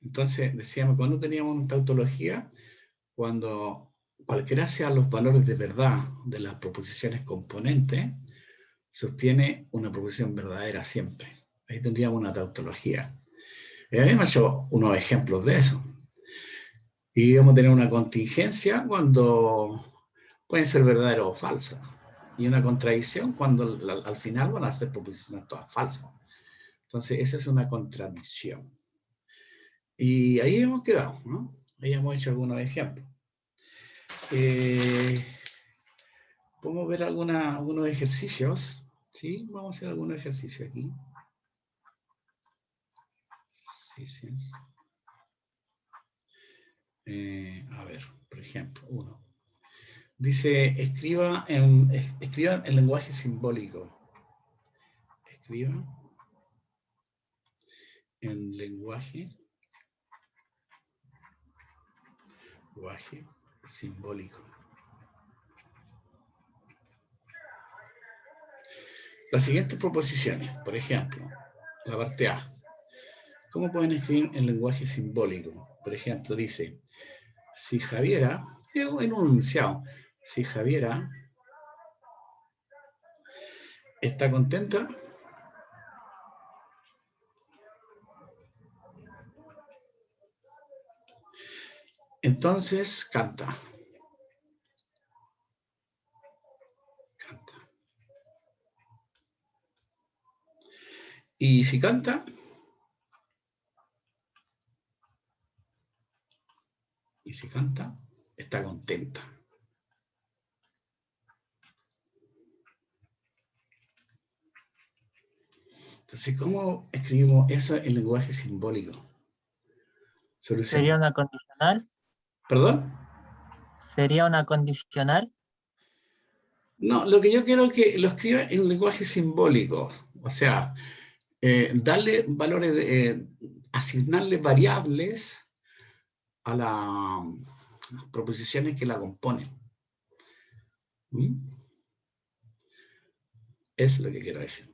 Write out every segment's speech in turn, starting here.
Entonces, decíamos, cuando teníamos una tautología, cuando cualquiera sean los valores de verdad de las proposiciones componentes, sostiene una proposición verdadera siempre. Ahí tendríamos una tautología. Y habíamos hecho unos ejemplos de eso. Y vamos a tener una contingencia cuando pueden ser verdaderas o falsas. Y una contradicción cuando al final van a ser proposiciones todas falsas. Entonces, esa es una contradicción. Y ahí hemos quedado, ¿no? Ahí hemos hecho algunos ejemplos. Podemos ver algunos ejercicios, ¿sí? Vamos a hacer algunos ejercicios aquí. Sí. A ver, por ejemplo, uno. Dice, escriba en lenguaje simbólico. Escriba en lenguaje simbólico. Las siguientes proposiciones, por ejemplo, la parte A. ¿Cómo pueden escribir en lenguaje simbólico? Por ejemplo, dice, si Javiera, en un enunciado, si Javiera está contenta, entonces canta. Y si canta, está contenta. Entonces, ¿cómo escribimos eso en lenguaje simbólico? Solución. ¿Sería una condicional? ¿Perdón? ¿Sería una condicional? No, lo que yo quiero es que lo escriba en lenguaje simbólico. O sea, darle valores, asignarle variables a las proposiciones que la componen. ¿Mm? Es lo que quiero decir.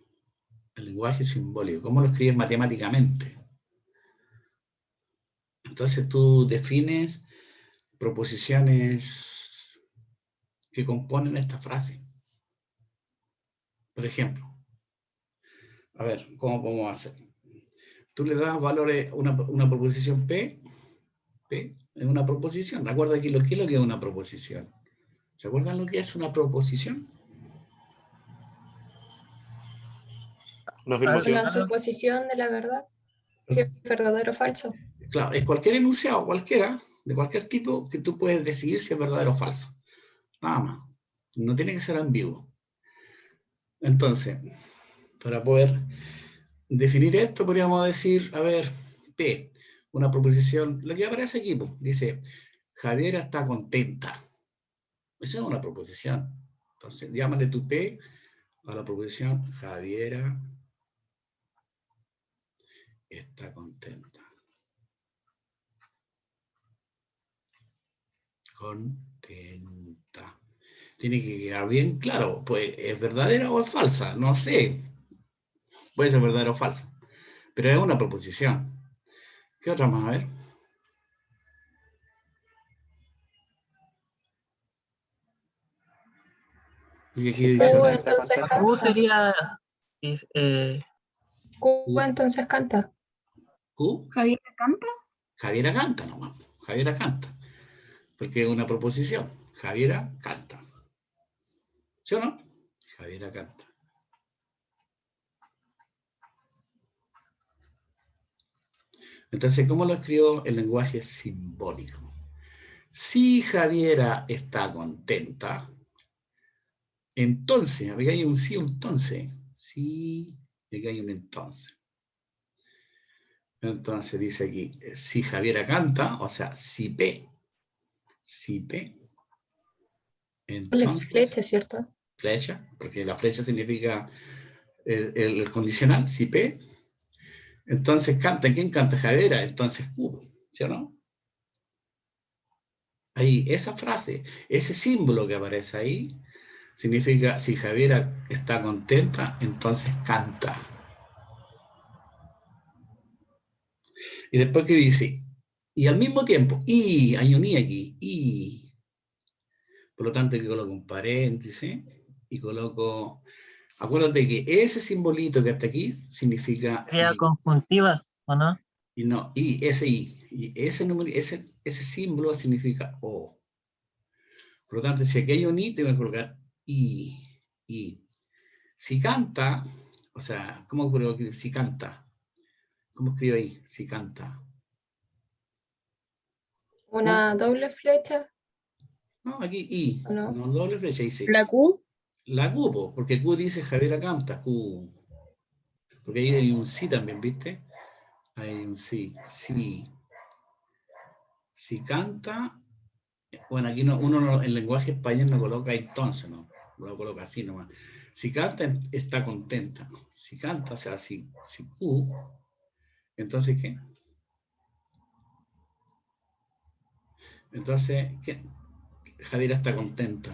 El lenguaje simbólico. ¿Cómo lo escribes matemáticamente? Entonces tú defines proposiciones que componen esta frase. Por ejemplo, a ver, ¿cómo podemos hacer? Tú le das valores a una proposición P es una proposición. Recuerda aquí ¿qué es lo que es una proposición? ¿Se acuerdan lo que es una proposición? Una afirmación. Una suposición de la verdad, si es verdadero o falso. Claro, es cualquier enunciado, cualquiera, de cualquier tipo, que tú puedes decidir si es verdadero o falso. Nada más. No tiene que ser ambiguo. Entonces, para poder definir esto, podríamos decir, a ver, P, una proposición, lo que aparece aquí, dice, Javiera está contenta. Esa es una proposición. Entonces, llámale tu P a la proposición Javiera está contenta. Contenta. Tiene que quedar bien claro, pues, ¿es verdadera o es falsa? No sé. Puede ser verdadera o falsa. Pero es una proposición. ¿Qué otra más? A ver. Y aquí dice Entonces Q canta. sería... Q entonces canta. ¿Q? ¿Javiera canta? Javiera canta nomás. Javiera canta. Porque es una proposición. Javiera canta. ¿Sí o no? Javiera canta. Entonces, ¿cómo lo escribo en lenguaje simbólico? Si Javiera está contenta, entonces, aquí hay un sí, entonces. Sí, y aquí hay un entonces. Entonces dice aquí, si Javiera canta, o sea, si P. Si P. Entonces, Flecha, ¿cierto? flecha, porque la flecha significa el condicional, si P. Entonces canta, ¿quién canta? Javiera, entonces Q, ¿sí o no? Ahí, esa frase, ese símbolo que aparece ahí, significa, si Javiera está contenta, entonces canta. Y después que dice, y al mismo tiempo, y, hay un i aquí, y. Por lo tanto, aquí coloco un paréntesis y coloco, acuérdate que ese simbolito que está aquí significa Sería i, conjuntiva, ¿o no? y no, i, y ese, número, ese símbolo significa o. Por lo tanto, si aquí hay un i, tengo que colocar i, i. Si canta, o sea, ¿cómo puedo escribir? Si canta. ¿Cómo escribo ahí? Si canta. Una doble flecha, No, aquí I, ¿o no? no doble flecha, dice La Q, la Q, po, porque Q dice Javiera canta, Q. Porque ahí hay un sí también, ¿viste? Hay un sí, sí. Si canta, bueno, aquí no, en lenguaje español no coloca entonces, no, lo coloca así nomás. Si canta, está contenta. Si canta, o sea, si Q, entonces, ¿qué? Entonces, ¿qué? Javiera está contenta.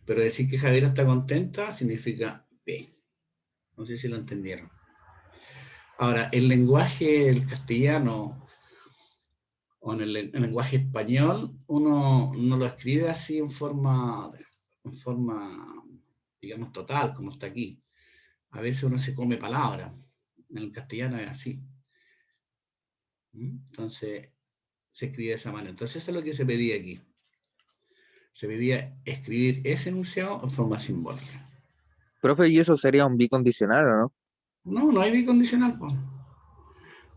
Pero decir que Javiera está contenta significa B. No sé si lo entendieron. Ahora, el lenguaje, el castellano, o en el lenguaje español, uno no lo escribe así en forma, digamos, total, como está aquí. A veces uno se come palabras. En el castellano es así. Entonces, se escribe de esa manera. Entonces, eso es lo que se pedía aquí. Se pedía escribir ese enunciado en forma simbólica. Profe, ¿y eso sería un bicondicional o no? No, no hay bicondicional, pues.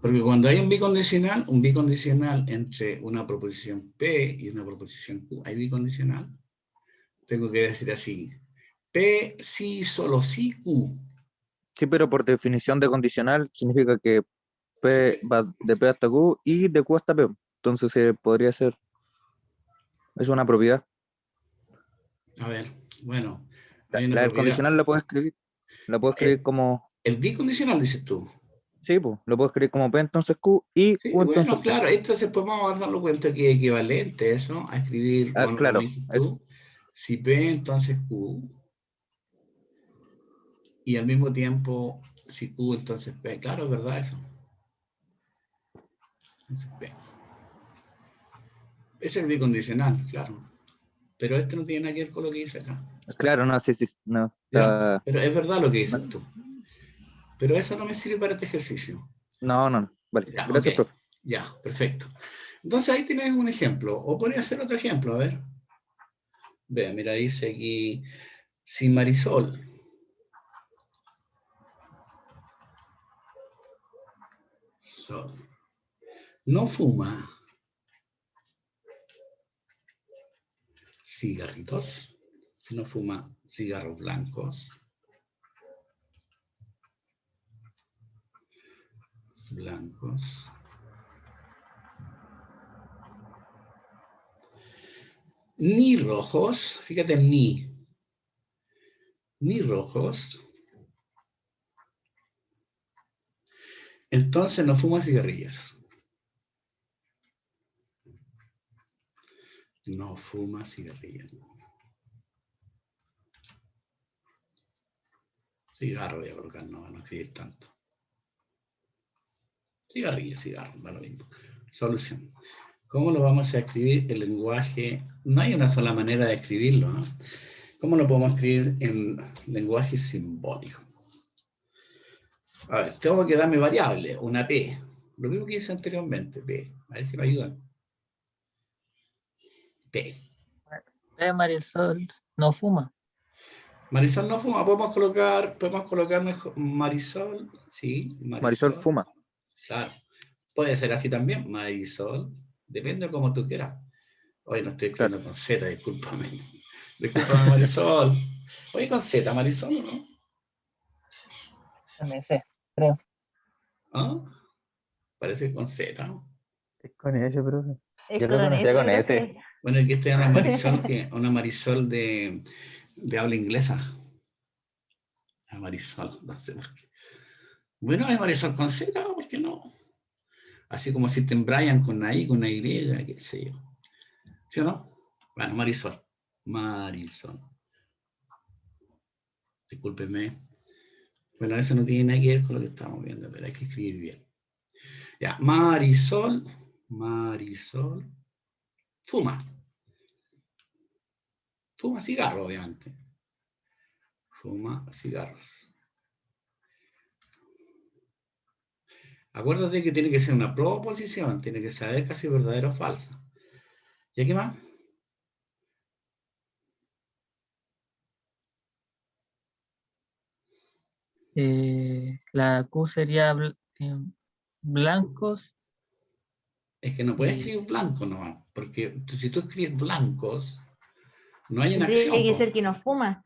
Porque cuando hay un bicondicional entre una proposición P y una proposición Q, hay bicondicional. Tengo que decir así, P sí, solo sí, Q. Sí, pero por definición de condicional significa que P va de P hasta Q y de Q hasta P. Entonces podría ser, es una propiedad. A ver, bueno, La, hay una la del propiedad. condicional la puedo escribir como, El bicondicional, dices tú. sí, pues, lo puedo escribir como P entonces Q y Sí, Q entonces bueno, P. claro, entonces podemos darnos cuenta que es equivalente eso a escribir, Ah, como claro, dices tú, si P, entonces Q, y al mismo tiempo, si Q, entonces P. Claro, es verdad eso. Eso es P. Ese es el bicondicional, claro. Pero este no tiene nada que ver con lo que dice acá. claro, no, sí, sí, no, ¿Ya? está, Pero es verdad lo que no, dices tú. Pero eso no me sirve para este ejercicio. no, vale, Ya, ok. gracias, profe. Ya, perfecto. Entonces ahí tienes un ejemplo. O podría hacer otro ejemplo, a ver. Vea, mira, dice aquí, si Marisol Sol, no fuma cigarritos, si no fuma cigarros blancos, ni rojos, fíjate, ni rojos, entonces no fuma cigarrillos. No fuma cigarrillos. Cigarro voy a colocar, no van a escribir tanto. Cigarro, da lo mismo. Solución. ¿Cómo lo vamos a escribir? El lenguaje, no hay una sola manera de escribirlo, ¿no? ¿Cómo lo podemos escribir en lenguaje simbólico? A ver, tengo que darme variable, una P. Lo mismo que hice anteriormente, P. A ver si me ayudan. P. P Marisol no fuma. Marisol no fuma, podemos colocar mejor Marisol, sí, Marisol Marisol, fuma. claro. Puede ser así también, Marisol, depende de cómo tú quieras. Hoy no estoy Claro. escribiendo con Z, discúlpame. Discúlpame, Marisol. Oye, con Z, Marisol, ¿o no? Con ese, creo. ¿Ah? Parece que con Z, ¿no? Es con ese, profe. es Yo lo con conocía ese, con ese. profe. Bueno, aquí está una Marisol de habla inglesa. La Marisol, no sé por qué. Bueno, hay Marisol con Z, ¿por qué no? Así como existen Brian con una I, con una Y, qué sé yo. ¿Sí o no? Bueno, Marisol. Marisol. Discúlpenme. Bueno, eso no tiene nada que ver con lo que estamos viendo, pero hay que escribir bien. Ya, Marisol fuma. Fuma cigarro, obviamente. Fuma cigarros. Acuérdate que tiene que ser una proposición, tiene que saber casi verdadera o falsa. ¿Y aquí más? La Q sería blancos. Es que no puedes Y- escribir blanco nomás, porque si tú escribes blancos, no hay una Tendría acción. que Po. ser que no fuma.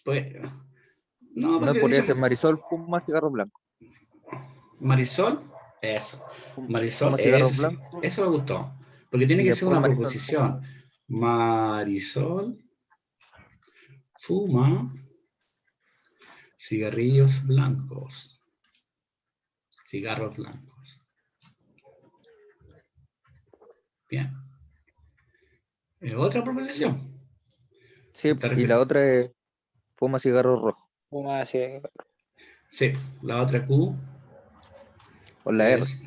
Pues, no, No porque podría dice ser Marisol fuma cigarro blanco. Marisol, eso. Marisol, Fuma cigarro eso sí, blanco eso me gustó. Porque tiene y que ser después una Marisol proposición. fuma. Marisol fuma cigarrillos blancos. Cigarros blancos. Bien. Otra proposición. Sí, Está y la otra es fuma cigarro rojo. Fuma así. Sí, la otra Q O la R. es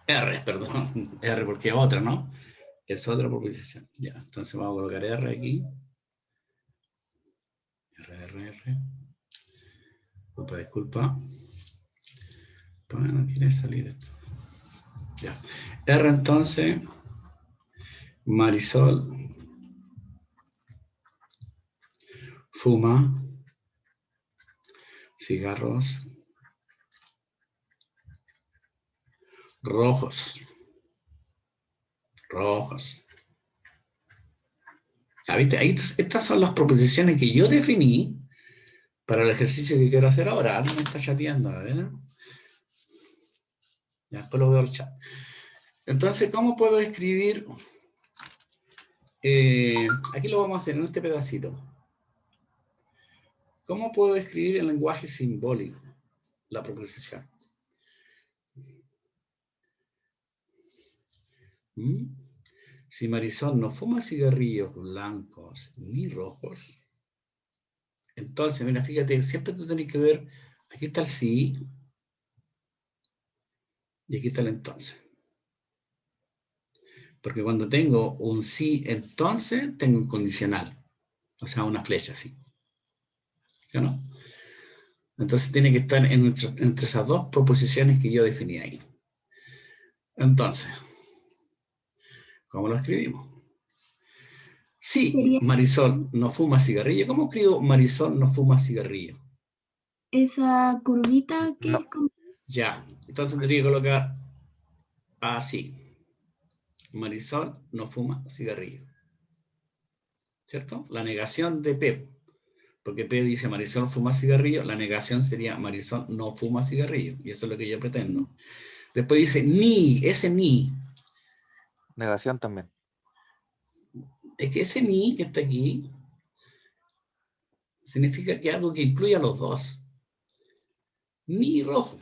R, perdón. R porque es otra, ¿no? Es otra proposición. Ya, entonces vamos a colocar R aquí. R. Disculpa. Pues no quiere salir esto. Ya. R entonces. Marisol fuma cigarros rojos. Rojos. ¿Ya viste? Ahí, estas son las proposiciones que yo definí para el ejercicio que quiero hacer ahora. Alguien me está chateando, ¿verdad? Ya, después lo veo al chat. Entonces, ¿cómo puedo escribir? Aquí lo vamos a hacer en este pedacito. ¿Cómo puedo escribir en lenguaje simbólico la proposición? Si Marisol no fuma cigarrillos blancos ni rojos, entonces, mira, fíjate, siempre tú tenés que ver, aquí está el sí, y aquí está el entonces. Porque cuando tengo un sí, entonces, tengo un condicional. O sea, una flecha así. ¿Sí o no? Entonces tiene que estar entre esas dos proposiciones que yo definí ahí. Entonces, ¿cómo lo escribimos? Sí, Marisol no fuma cigarrillo. ¿Cómo escribo Marisol no fuma cigarrillo? Esa curvita que No. es como... Ya, entonces tendría que colocar así. Marisol no fuma cigarrillo. ¿Cierto? La negación de P. Porque P dice Marisol fuma cigarrillo, la negación sería Marisol no fuma cigarrillo. Y eso es lo que yo pretendo. Después dice ni, ese ni. Negación también. Es que ese ni que está aquí significa que algo que incluye a los dos. Ni rojo.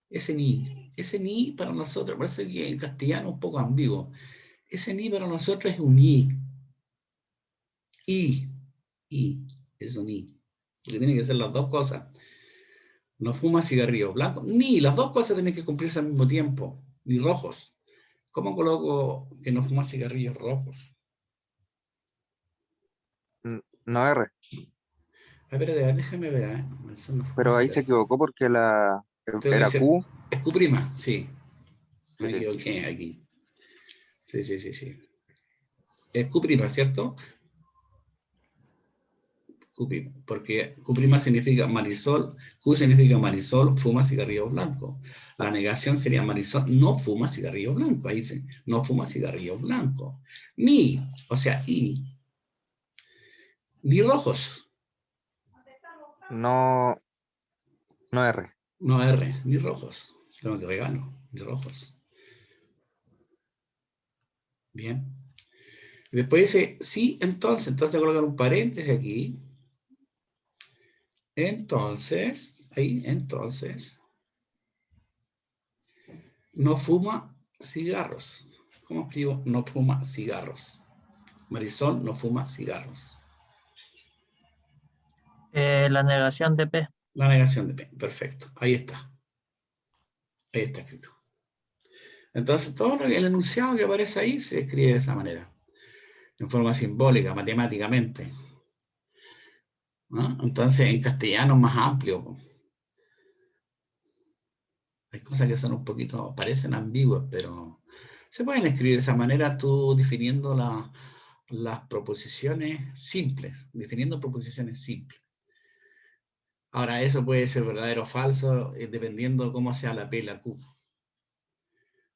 Ese ni para nosotros, parece que en castellano es un poco ambiguo. Ese ni para nosotros es un i. I, es un i. Porque tiene que ser las dos cosas. No fuma cigarrillos blancos, ni las dos cosas tienen que cumplirse al mismo tiempo, ni rojos. ¿Cómo coloco que no fuma cigarrillos rojos? No R. A ver, déjame ver, ¿eh? Eso no fuma Pero ahí se cigarrillos. equivocó porque la Tengo que era decir, Q. es Q', sí. Me Sí, sí. equivoqué aquí. Sí. Es Q', ¿cierto? Q', porque Q' significa Marisol, Q significa Marisol fuma cigarrillos blancos. La negación sería Marisol no fuma cigarrillos blancos. Ahí dice, no fuma cigarrillos blancos. Ni, o sea, ni rojos. No R. No R, ni rojos. Tengo que regalo, ni rojos. Bien. Y después dice, sí, entonces colocar un paréntesis aquí. Entonces, ahí, entonces, no fuma cigarros. ¿Cómo escribo? No fuma cigarros. Marisol no fuma cigarros. La negación de P. La negación de P. Perfecto. Ahí está. Ahí está escrito. Entonces, todo lo que el enunciado que aparece ahí se escribe de esa manera, en forma simbólica, matemáticamente, ¿no? Entonces, en castellano es más amplio, po. Hay cosas que son un poquito, parecen ambiguas, pero se pueden escribir de esa manera, tú definiendo las proposiciones simples, definiendo proposiciones simples. Ahora, eso puede ser verdadero o falso, dependiendo de cómo sea la P y la Q.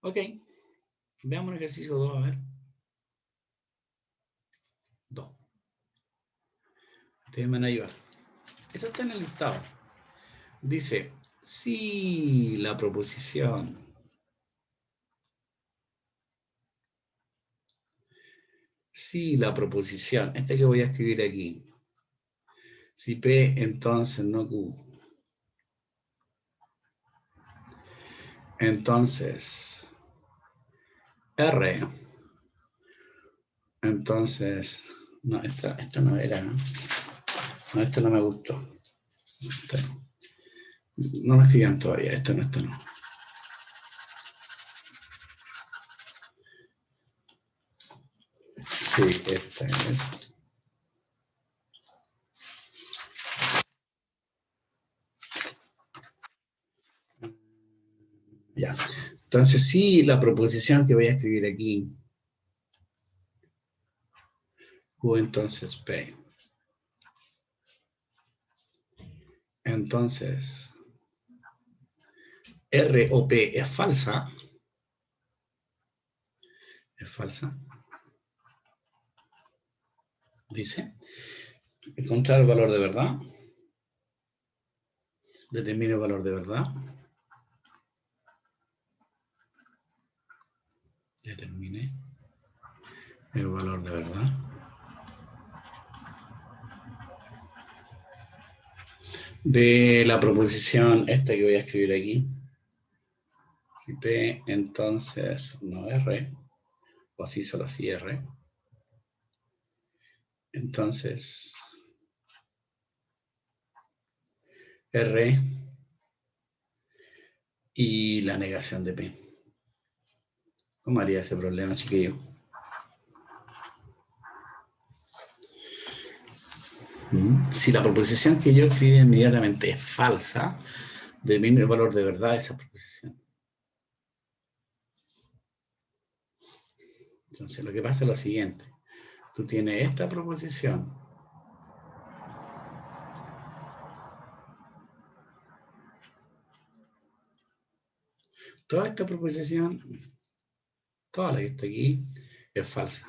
Ok, veamos el ejercicio 2, a ver. 2. Ustedes me van a ayudar. Eso está en el listado. Dice, si la proposición este que voy a escribir aquí, si P, entonces no Q. Entonces, R. Entonces, no, esto no era. No, esto no me gustó. No lo escribían todavía, esto no. Sí, esta es. Ya. Entonces, sí, la proposición que voy a escribir aquí, Q entonces P. Entonces, R o P es falsa. Es falsa. Dice, encontrar el valor de verdad. Determine el valor de verdad. Determine el valor de verdad. De la proposición esta que voy a escribir aquí. Si P, entonces no R, o así solo así R. Entonces, R y la negación de P. ¿Cómo haría ese problema, chiquillo? Si la proposición que yo escribí inmediatamente es falsa, determine el valor de verdad de esa proposición. Entonces, lo que pasa es lo siguiente. Tú tienes esta proposición. Toda esta proposición, toda la que está aquí, es falsa.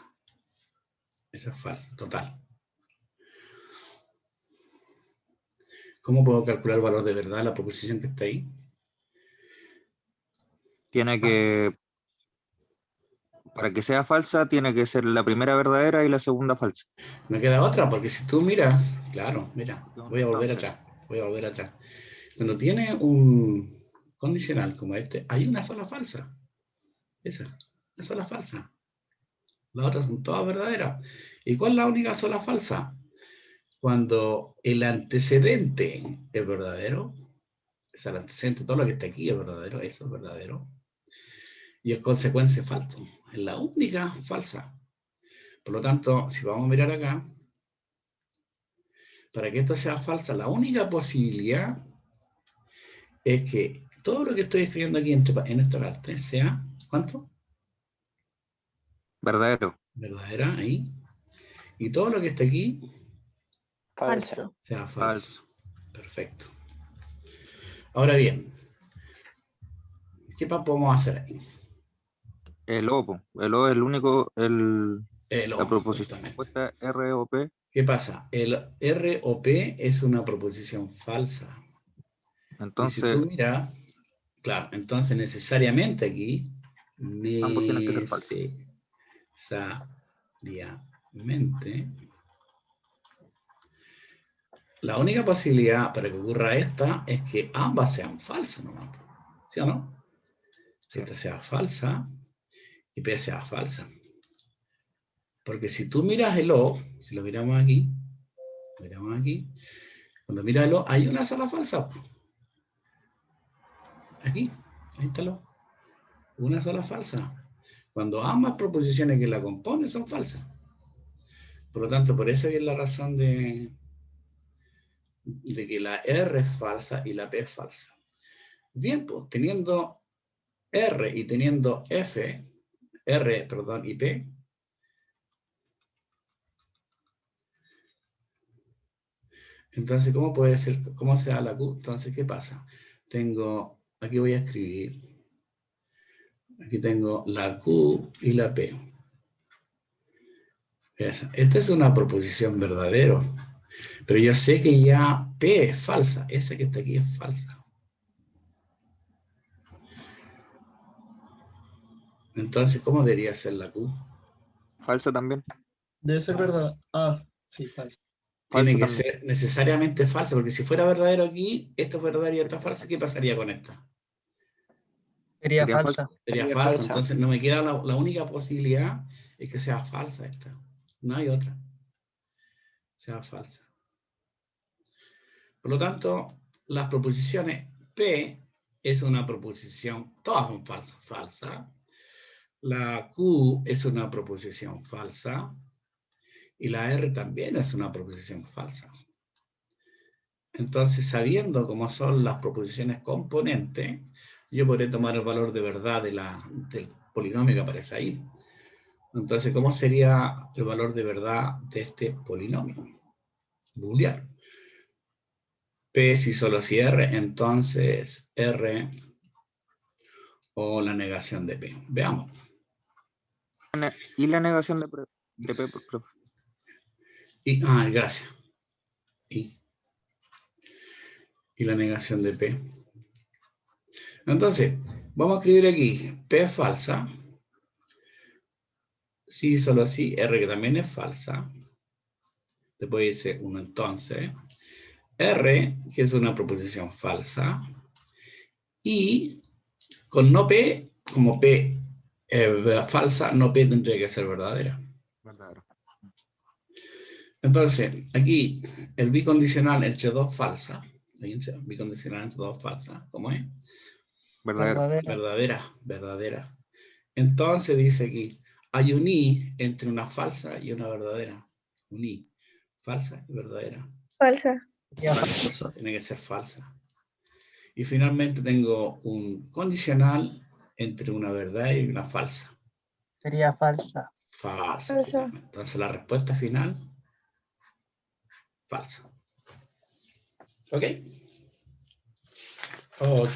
Esa es falsa, total. ¿Cómo puedo calcular el valor de verdad de la proposición que está ahí? Tiene que, para que sea falsa, tiene que ser la primera verdadera y la segunda falsa. Me queda otra, porque si tú miras, claro, mira, voy a volver atrás. Cuando tiene un condicional como este, hay una sola falsa. Esa, una sola falsa. Las otras son todas verdaderas. ¿Y cuál es la única sola falsa? Cuando el antecedente es verdadero, o sea, el antecedente, todo lo que está aquí es verdadero, eso es verdadero, y es consecuencia falso. Es la única falsa. Por lo tanto, si vamos a mirar acá, para que esto sea falsa, la única posibilidad es que todo lo que estoy escribiendo aquí en esta parte sea, ¿cuánto? Verdadero. Verdadera, ahí. Y todo lo que está aquí Falso. sea falso. Perfecto. Ahora bien, ¿qué podemos hacer ahí? El O, el O es el único, O, la proposición justamente. opuesta, R o P. ¿Qué pasa? El R o P es una proposición falsa. Y si Entonces, tú miras, claro, entonces necesariamente aquí, ambos tienen que ser falsos. necesariamente, la única posibilidad para que ocurra esta es que ambas sean falsas, ¿no? ¿Sí o no? Que esta sea falsa y P sea falsa. Porque si tú miras el O, si lo miramos aquí, cuando miras el O, hay una sola falsa. Aquí, Ahí está una sola falsa. Cuando ambas proposiciones que la componen son falsas. Por lo tanto, por eso es la razón de que la R es falsa y la P es falsa. Bien, pues teniendo R y teniendo R y P, entonces, ¿cómo puede ser? ¿Cómo se da la Q? Entonces, ¿qué pasa? Aquí voy a escribir, aquí tengo la Q y la P. Esta es una proposición verdadera, pero yo sé que ya P es falsa, esa que está aquí es falsa. Entonces, ¿cómo debería ser la Q? Falsa también. Debe ser verdad. Ah, sí, falso. Tiene Falsa que también. ser necesariamente falsa, porque si fuera verdadero aquí, esto es verdadero y esto es falso, ¿qué pasaría con esta? Sería Sería falsa. Sería falsa, entonces no me queda la única posibilidad es que sea falsa esta. No hay otra. Sea falsa. Por lo tanto, las proposiciones P es una proposición, todas son falsas, falsa. La Q es una proposición falsa. Y la R también es una proposición falsa. Entonces, sabiendo cómo son las proposiciones componentes, yo podré tomar el valor de verdad del polinomio que aparece ahí. Entonces, ¿cómo sería el valor de verdad de este polinomio booleano? P si solo si R, entonces R o la negación de P. Veamos. Y la negación de P, profe. Gracias. Y la negación de P. Entonces, vamos a escribir aquí P es falsa. Si solo si, R que también es falsa. Después dice 1 entonces. R, que es una proposición falsa. Y con no P, como P es falsa, no P tendría que ser verdadera. Verdadero. Entonces, aquí el bicondicional entre dos falsas. Bicondicional entre dos falsas. ¿Cómo es? Verdadero. Verdadera. Entonces dice aquí, hay un I entre una falsa y una verdadera. Un I, falsa y verdadera. Falsa. Sería falsa. Tiene que ser falsa. Y finalmente tengo un condicional entre una verdad y una falsa. Sería falsa. Falsa. Falsa. Finalmente. Entonces la respuesta final, falsa. ¿Ok? Ok.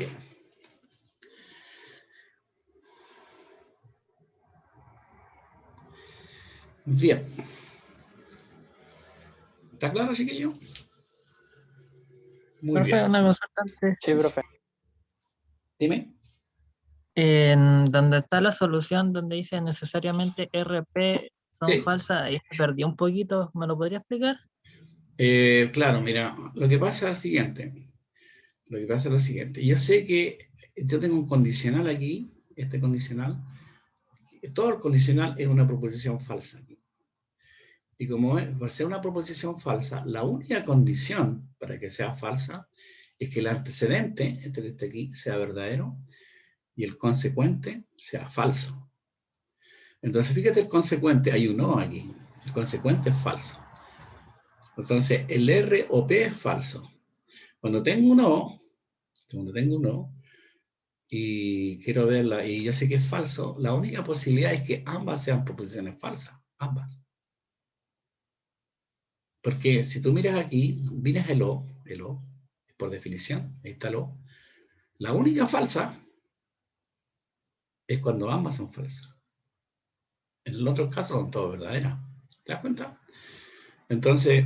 Bien. ¿Está claro, chiquillo? Muy Profe, bien. una consulta antes. Sí, profe. Dime. En donde está la solución, donde dice necesariamente RP son Sí. falsas, ahí me perdí un poquito. ¿Me lo podría explicar? Claro, mira, lo que pasa es lo siguiente. Lo que pasa es lo siguiente. Yo sé que yo tengo un condicional aquí, este condicional. Todo el condicional es una proposición falsa. Y como va a ser una proposición falsa, la única condición para que sea falsa es que el antecedente, este que está aquí, sea verdadero y el consecuente sea falso. Entonces, fíjate, el consecuente, hay un O aquí. El consecuente es falso. Entonces, el R o P es falso. Cuando tengo un O, y quiero verla, y yo sé que es falso, la única posibilidad es que ambas sean proposiciones falsas. Ambas. Porque si tú miras aquí, miras el O, por definición, ahí está el O. La única falsa es cuando ambas son falsas. En el otro caso son todas verdaderas. ¿Te das cuenta? Entonces,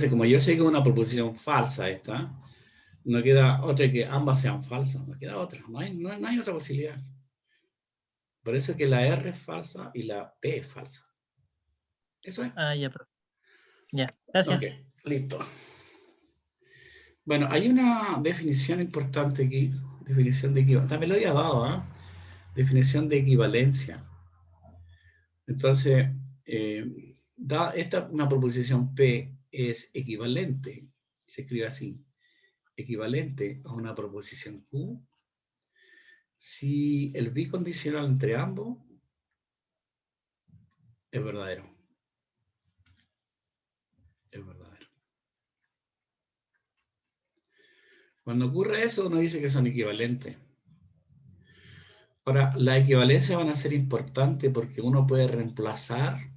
como yo sé que es una proposición falsa esta, no queda otra que ambas sean falsas, no queda otra, no hay otra posibilidad. Por eso es que la R es falsa y la P es falsa. Eso es. Ah, ya, profe. Ya, gracias. Ok, listo. Bueno, hay una definición importante aquí, definición de equivalencia. También lo había dado, ¿eh? Definición de equivalencia. Entonces, una proposición P es equivalente, se escribe así, equivalente a una proposición Q si el bicondicional entre ambos es verdadero. Es verdadero. Cuando ocurre eso, uno dice que son equivalentes. Ahora, las equivalencias van a ser importantes porque uno puede reemplazar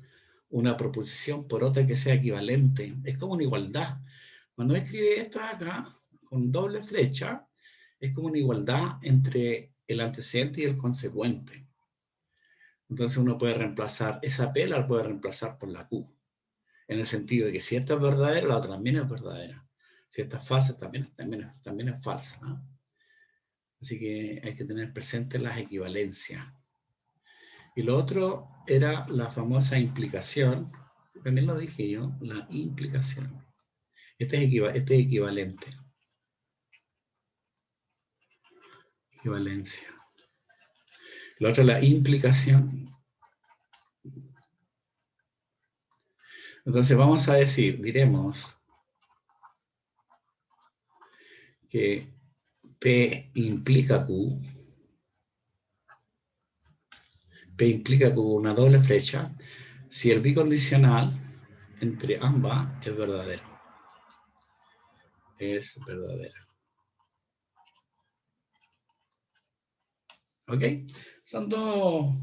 una proposición por otra que sea equivalente. Es como una igualdad. Cuando escribe esto acá, con doble flecha, es como una igualdad entre el antecedente y el consecuente. Entonces uno puede reemplazar, esa P la puede reemplazar por la Q. En el sentido de que si esta es verdadera, la otra también es verdadera. Si esta es falsa, también es falsa, ¿no? Así que hay que tener presente las equivalencias. Y lo otro era la famosa implicación. También lo dije yo, la implicación. Este es equivalente. Equivalencia. Lo otro es la implicación. Entonces vamos a decir, diremos que P implica Q. P implica Q una doble flecha si el bicondicional entre ambas es verdadero. Es verdadera. ¿Ok? Son dos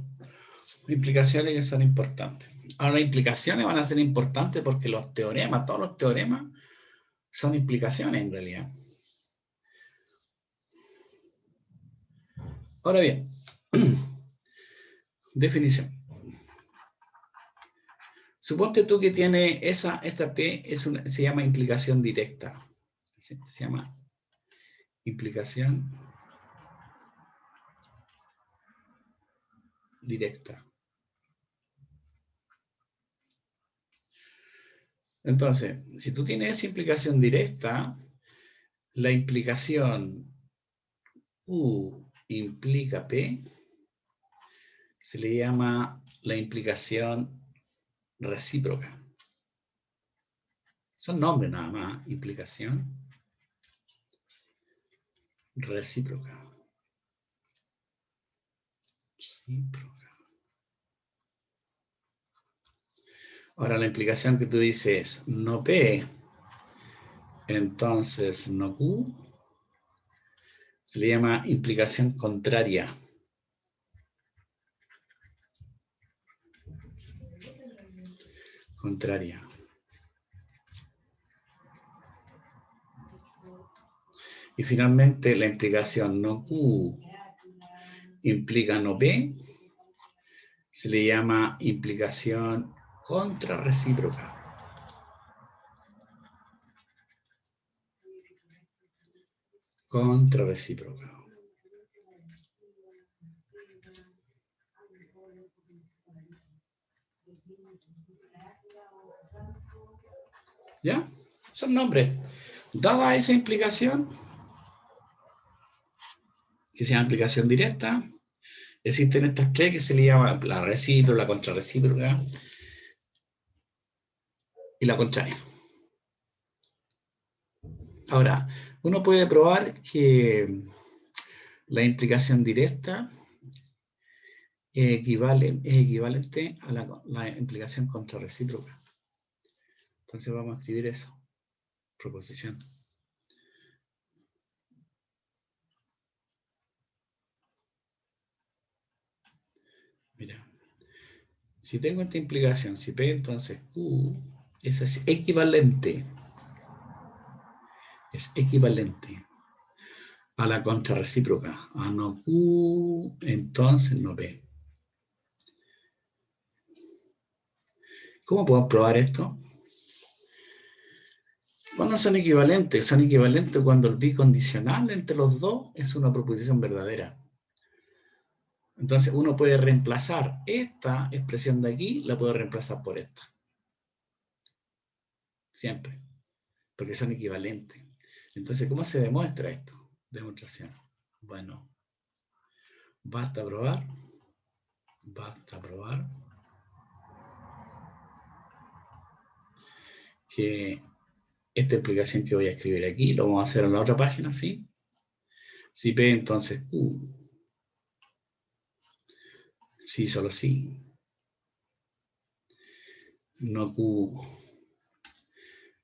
implicaciones que son importantes. Ahora, las implicaciones van a ser importantes porque los teoremas, todos los teoremas, son implicaciones en realidad. Ahora bien, definición. Suponte tú que tiene esta P, se llama implicación directa. Se llama implicación directa. Entonces, si tú tienes esa implicación directa, la implicación U implica P, se le llama la implicación recíproca. Son nombres nada más, implicación recíproca. Recíproca. Ahora la implicación que tú dices no P, entonces no Q, se le llama implicación contraria. Contraria. Y finalmente la implicación no Q implica no P, se le llama implicación contrarrecíproca. Contrarrecíproca. ¿Ya? Son nombres. Dada esa implicación, que se llama implicación directa, existen estas tres que se le llama la recíproca, la contrarrecíproca y la contraria. Ahora, uno puede probar que la implicación directa es equivalente a la implicación contrarrecíproca. Entonces vamos a escribir eso. Proposición. Mira, si tengo esta implicación, si P, entonces Q, esa es equivalente. Es equivalente a la contrarrecíproca. A no Q, entonces no P. ¿Cómo podemos probar esto? ¿Cuándo son equivalentes? Son equivalentes cuando el bicondicional entre los dos es una proposición verdadera. Entonces uno puede reemplazar esta expresión de aquí, la puede reemplazar por esta. Siempre. Porque son equivalentes. Entonces, ¿cómo se demuestra esto? Demostración. Bueno, basta probar. Basta probar que esta explicación que voy a escribir aquí, lo vamos a hacer en la otra página, ¿sí? Si P, entonces Q. Sí, solo sí. No Q,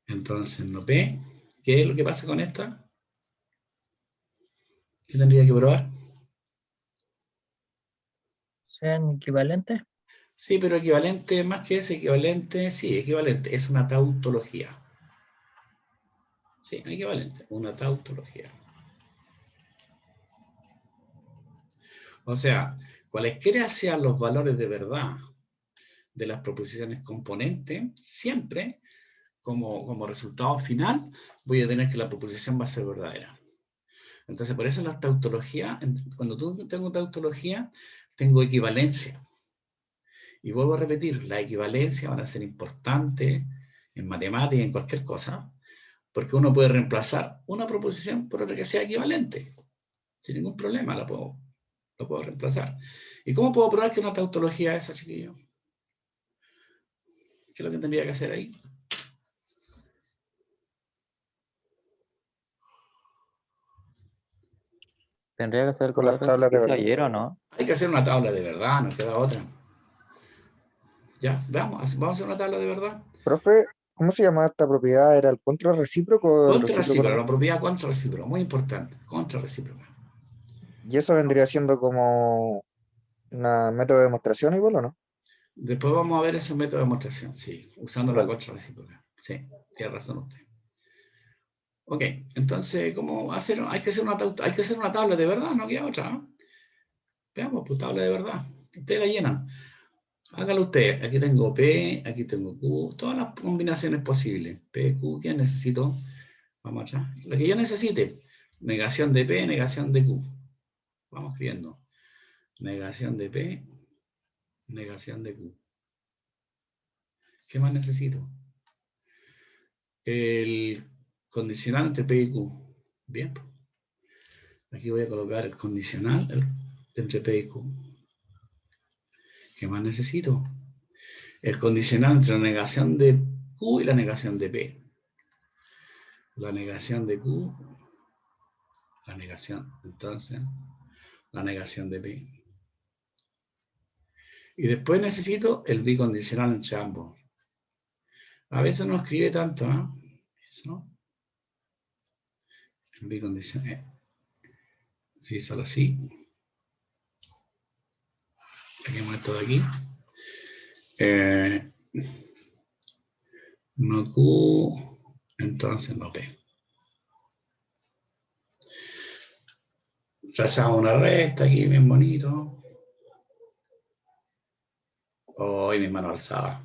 entonces no P. ¿Qué es lo que pasa con esta? ¿Qué tendría que probar? ¿Sean equivalentes? Sí, pero equivalente, más que ese equivalente, sí, equivalente, es una tautología. Sí, equivalente, una tautología. O sea, cualesquiera sean los valores de verdad de las proposiciones componentes, siempre como resultado final voy a tener que la proposición va a ser verdadera. Entonces, por eso las tautologías, cuando tengo tautología, tengo equivalencia. Y vuelvo a repetir, las equivalencias van a ser importantes en matemáticas, en cualquier cosa, porque uno puede reemplazar una proposición por otra que sea equivalente. Sin ningún problema lo puedo reemplazar. ¿Y cómo puedo probar que una tautología es esa, chiquillo? ¿Qué es lo que tendría que hacer ahí? Tendría que ser Con con las otro tablas de ejercicio verdad. ayer, ¿o no? Hay que hacer una tabla de verdad, no queda otra. Ya, vamos a hacer una tabla de verdad. Profe, ¿cómo se llamaba esta propiedad? ¿Era el contrarrecíproco o el recíproco Contrarrecíproca, la nomás? propiedad contrarrecíproca, muy importante, contrarrecíproca. Y eso vendría siendo como un método de demostración igual, ¿o no? Después vamos a ver ese método de demostración, sí, usando la Vale. contrarrecíproca. Sí, tiene razón usted. Ok, entonces, ¿cómo hacer? Hay que hacer una tabla de verdad, no queda otra, ¿no? Veamos, pues tabla de verdad. Ustedes la llenan. Hágalo usted. Aquí tengo P, aquí tengo Q, todas las combinaciones posibles. P, Q, ¿qué necesito? Vamos atrás. La que yo necesite. Negación de P, negación de Q. Vamos escribiendo. Negación de P, negación de Q. ¿Qué más necesito? El condicional entre P y Q. Bien. Aquí voy a colocar el condicional entre P y Q. ¿Qué más necesito? El condicional entre la negación de Q y la negación de P. La negación de Q, la negación, entonces, la negación de P. Y después necesito el bicondicional entre ambos. A veces no escribe tanto, ¿no? Eso. El bicondicional. Sí, solo así. Saquemos esto de aquí. No Q, entonces no P. Trazamos una recta aquí, bien bonito. Oh, y mi mano alzada.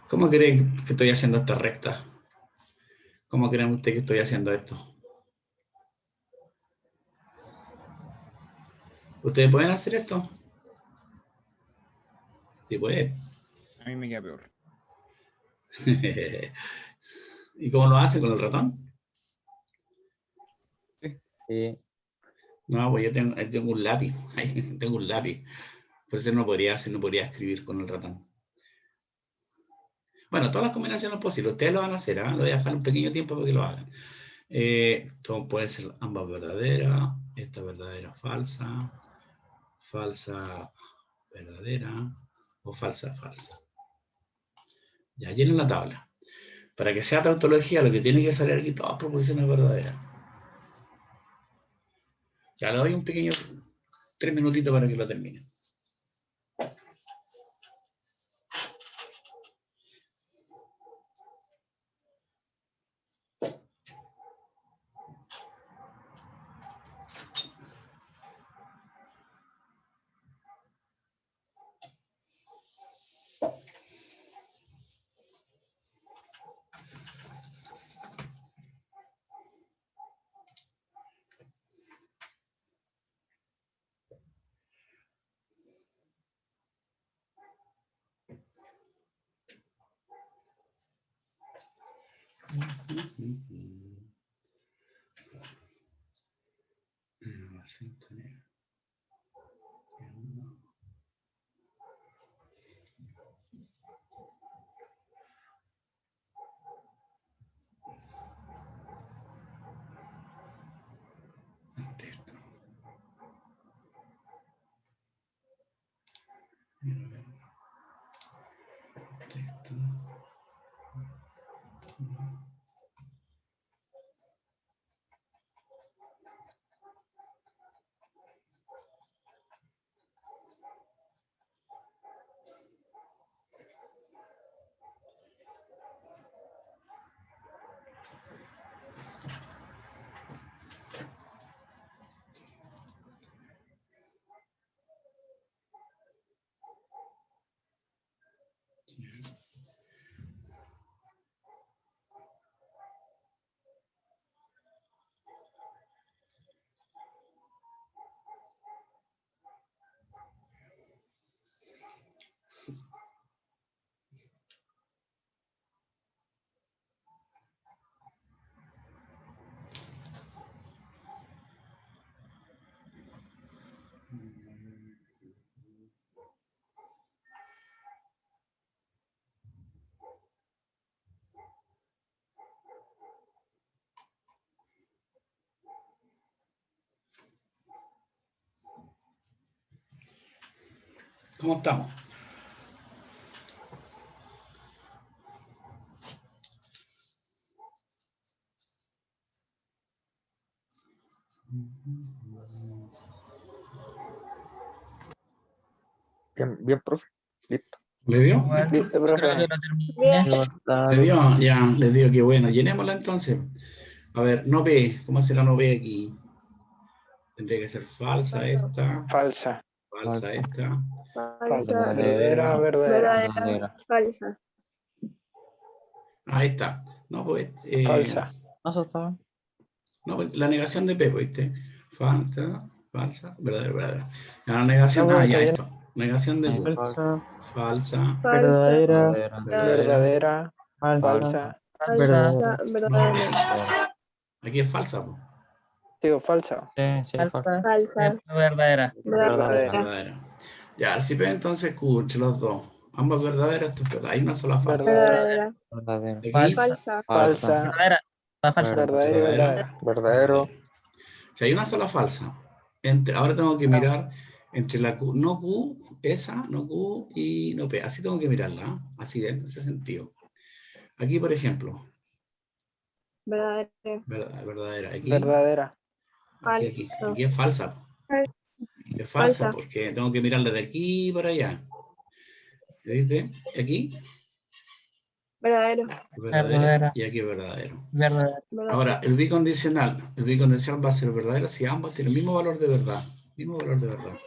¿Cómo creen que estoy haciendo esta recta? ¿Cómo creen ustedes que estoy haciendo esto? ¿Ustedes pueden hacer esto? Sí, pueden. A mí me queda peor. ¿Y cómo lo hace con el ratón? Sí. No, pues yo tengo un lápiz. Tengo un lápiz. Por eso no podría escribir con el ratón. Bueno, todas las combinaciones posibles. Ustedes lo van a hacer, ¿eh? Lo voy a dejar un pequeño tiempo para que lo hagan. Esto puede ser ambas verdaderas. Esta verdadera falsa. Falsa verdadera. O falsa falsa. Ya llenen la tabla. Para que sea tautología, lo que tiene que salir aquí, todas proposiciones verdaderas. Ya le doy un pequeño 3 minutitos para que lo termine. Texto. ¿Cómo estamos? Bien, bien, profe. Listo. ¿Le dio? Bueno, Listo, creo profe. que lo terminé. Bien. Le dio, ya, le dio, qué bueno. Llenémosla entonces. A ver, no P, ¿cómo será no P aquí? Tendría que ser falsa Falso. esta, Falsa. falsa esta, Falsa. Verdadera, Verdadera. Falsa. ahí está. No, pues, Falsa. No, eso está. no, pues, la negación de P, pues, ¿viste? Falsa, falsa, verdadera, verdadera. Ya, la negación, No, pues, ya, está esto. Negación de Q. Falsa, Falsa, Falsa. verdadera, verdadera. Verdadera. falsa, Falsa. Falsa. verdadera. Verdadera. Aquí es falsa, pues. Digo, falsa. Sí, sí, falsa. Falsa. Es verdadera. Verdadera. Verdadera. Ya, si P entonces Q entre los dos. Ambas verdaderas, esto es verdad. Hay una sola falsa. Verdadera. Verdadera. Aquí, Falsa. Falsa. Verdadera. La falsa. Verdadera y verdadera. Verdadero. Si hay una sola falsa, ahora tengo que mirar entre la Q, no Q, esa, no Q y no P. Así tengo que mirarla, ¿eh? Así en ese sentido. Aquí, por ejemplo, Verdadera. verdadera. Aquí, Verdadera. aquí es falsa. Es falsa Falsa. porque tengo que mirarla de aquí para allá. ¿Viste? Aquí, Verdadero. Verdadera. y aquí es verdadero. Verdadera. Ahora, el bicondicional va a ser verdadero si ambos tienen el mismo valor de verdad. Mismo valor de verdad.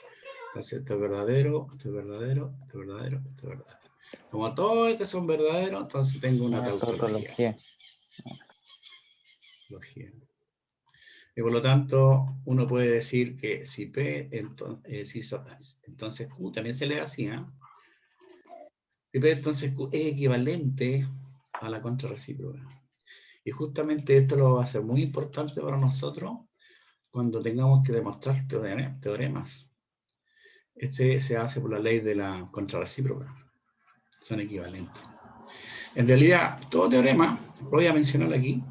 Entonces, esto es verdadero, esto es verdadero, esto es verdadero, esto es verdadero. Como todos estos son verdaderos, entonces tengo una tautología. Y por lo tanto, uno puede decir que si P, entonces Q también se lee así, ¿eh? Si P, entonces Q es equivalente a la contrarrecíproca. Y justamente esto lo va a ser muy importante para nosotros cuando tengamos que demostrar teoremas. Este se hace por la ley de la contrarrecíproca. Son equivalentes. En realidad, todo teorema, voy a mencionar aquí,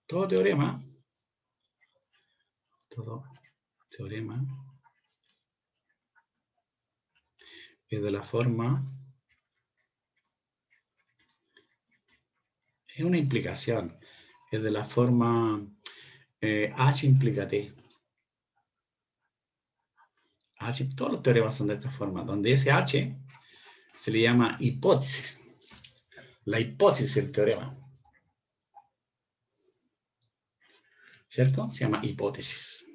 todo teorema es de la forma, es una implicación, es de la forma H implica T. Todos los teoremas son de esta forma, donde ese H se le llama hipótesis. La hipótesis del teorema. ¿Cierto? Se llama hipótesis.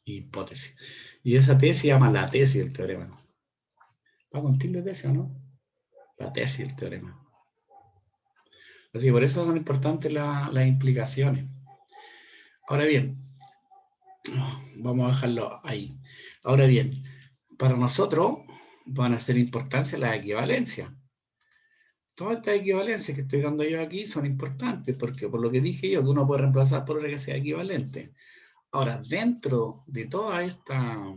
Hipótesis. Y esa T se llama la tesis del teorema. ¿Va con tilde de tesis o no? La tesis del teorema. Así que por eso son importantes las implicaciones. Ahora bien, vamos a dejarlo ahí. Ahora bien, para nosotros van a ser importantes las equivalencias. Todas estas equivalencias que estoy dando yo aquí son importantes, porque por lo que dije yo, que uno puede reemplazar por otra que sea equivalente. Ahora, dentro de toda esta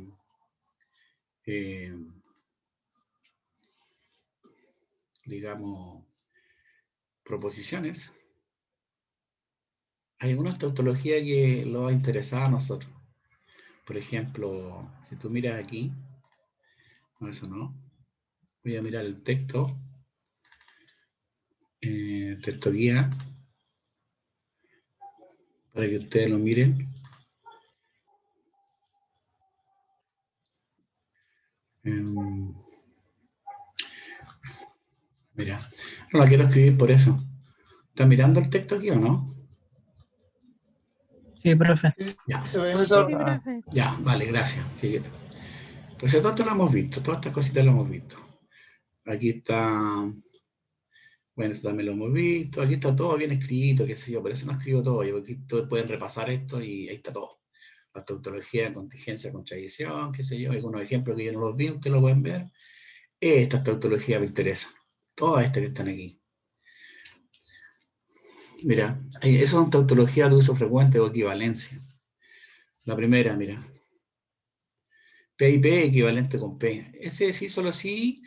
digamos, proposiciones, hay una tautología que lo va a interesar a nosotros. Por ejemplo, si tú miras aquí, no, eso no. Voy a mirar el texto. Texto guía. Para que ustedes lo miren. Mira, no la quiero escribir por eso. ¿Está mirando el texto aquí o no? Sí, profe. Ya, Se ve ya, vale, gracias. Entonces, todo esto lo hemos visto, todas estas cositas lo hemos visto. Aquí está, bueno, esto también lo hemos visto, aquí está todo bien escrito, qué sé yo, por eso no escribo todo, yo, aquí todos pueden repasar esto y ahí está todo. La tautología, contingencia, contradicción, qué sé yo, algunos ejemplos que yo no los vi, ustedes lo pueden ver. Estas tautologías me interesan, todas estas que están aquí. Mira, esas son tautologías de uso frecuente o equivalencia. La primera, mira. P y P equivalente con P. Ese sí, solo sí,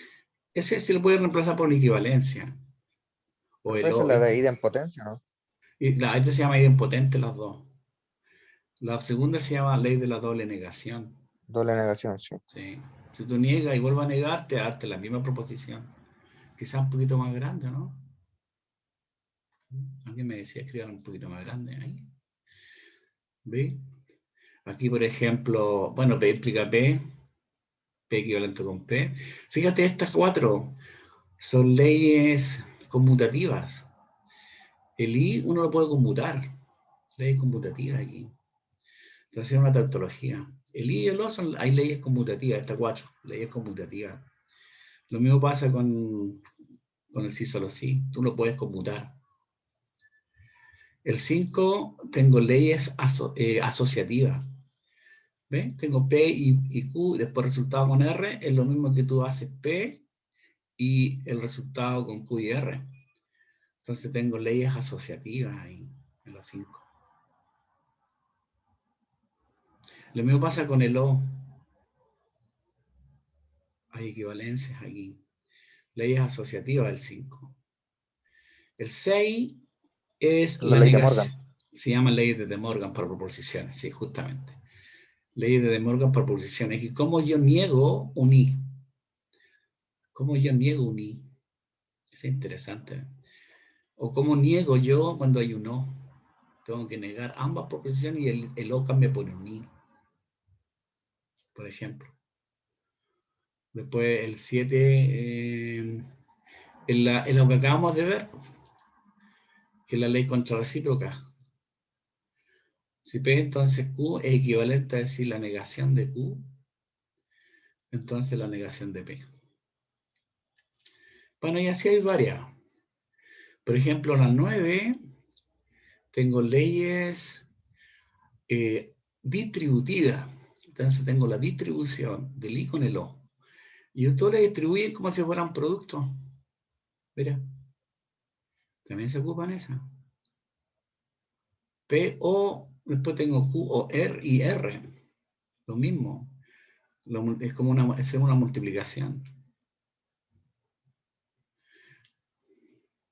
ese sí lo puede reemplazar por una equivalencia. O el Esa es O. la de idempotencia, ¿no? Y esta se llama idempotente las dos. La segunda se llama ley de la doble negación. Doble negación, sí. Sí. Si tú niegas y vuelves a negar, te darte la misma proposición. Quizás un poquito más grande, ¿no? Alguien me decía escribir un poquito más grande ahí. ¿Ve? Aquí, por ejemplo, bueno, P implica P, P equivalente con P. Fíjate, estas cuatro son leyes conmutativas. El I uno lo puede conmutar. Leyes conmutativas aquí. Entonces es una tautología. El I y el O hay leyes conmutativas, estas cuatro, leyes conmutativas. Lo mismo pasa con el sí solo sí. Tú lo puedes conmutar. El 5 tengo leyes asociativas. ¿Ves? Tengo P y Q, después resultado con R, es lo mismo que tú haces P y el resultado con Q y R. Entonces tengo leyes asociativas ahí, en los 5. Lo mismo pasa con el O. Hay equivalencias aquí. Leyes asociativas del 5. El 6 es La ley de Morgan. Se llama ley de De Morgan por proposiciones, sí, justamente. Ley de De Morgan por proposiciones. ¿Y cómo yo niego un I? ¿Cómo yo niego un I? Es interesante. O cómo niego yo cuando hay un O. Tengo que negar ambas proposiciones y el O cambia por un I. Por ejemplo. Después el 7, en lo que acabamos de ver, que es la ley contrarrecíproca. Si P entonces Q es equivalente a decir la negación de Q, entonces la negación de P. Bueno, y así hay varias. Por ejemplo, la 9, tengo leyes distributivas. Entonces tengo la distribución del I con el O. Y ustedes le distribuyen como si fueran productos. Mira. También se ocupan esas. P, O, después tengo Q, O, R y R. Lo mismo. Es como una multiplicación.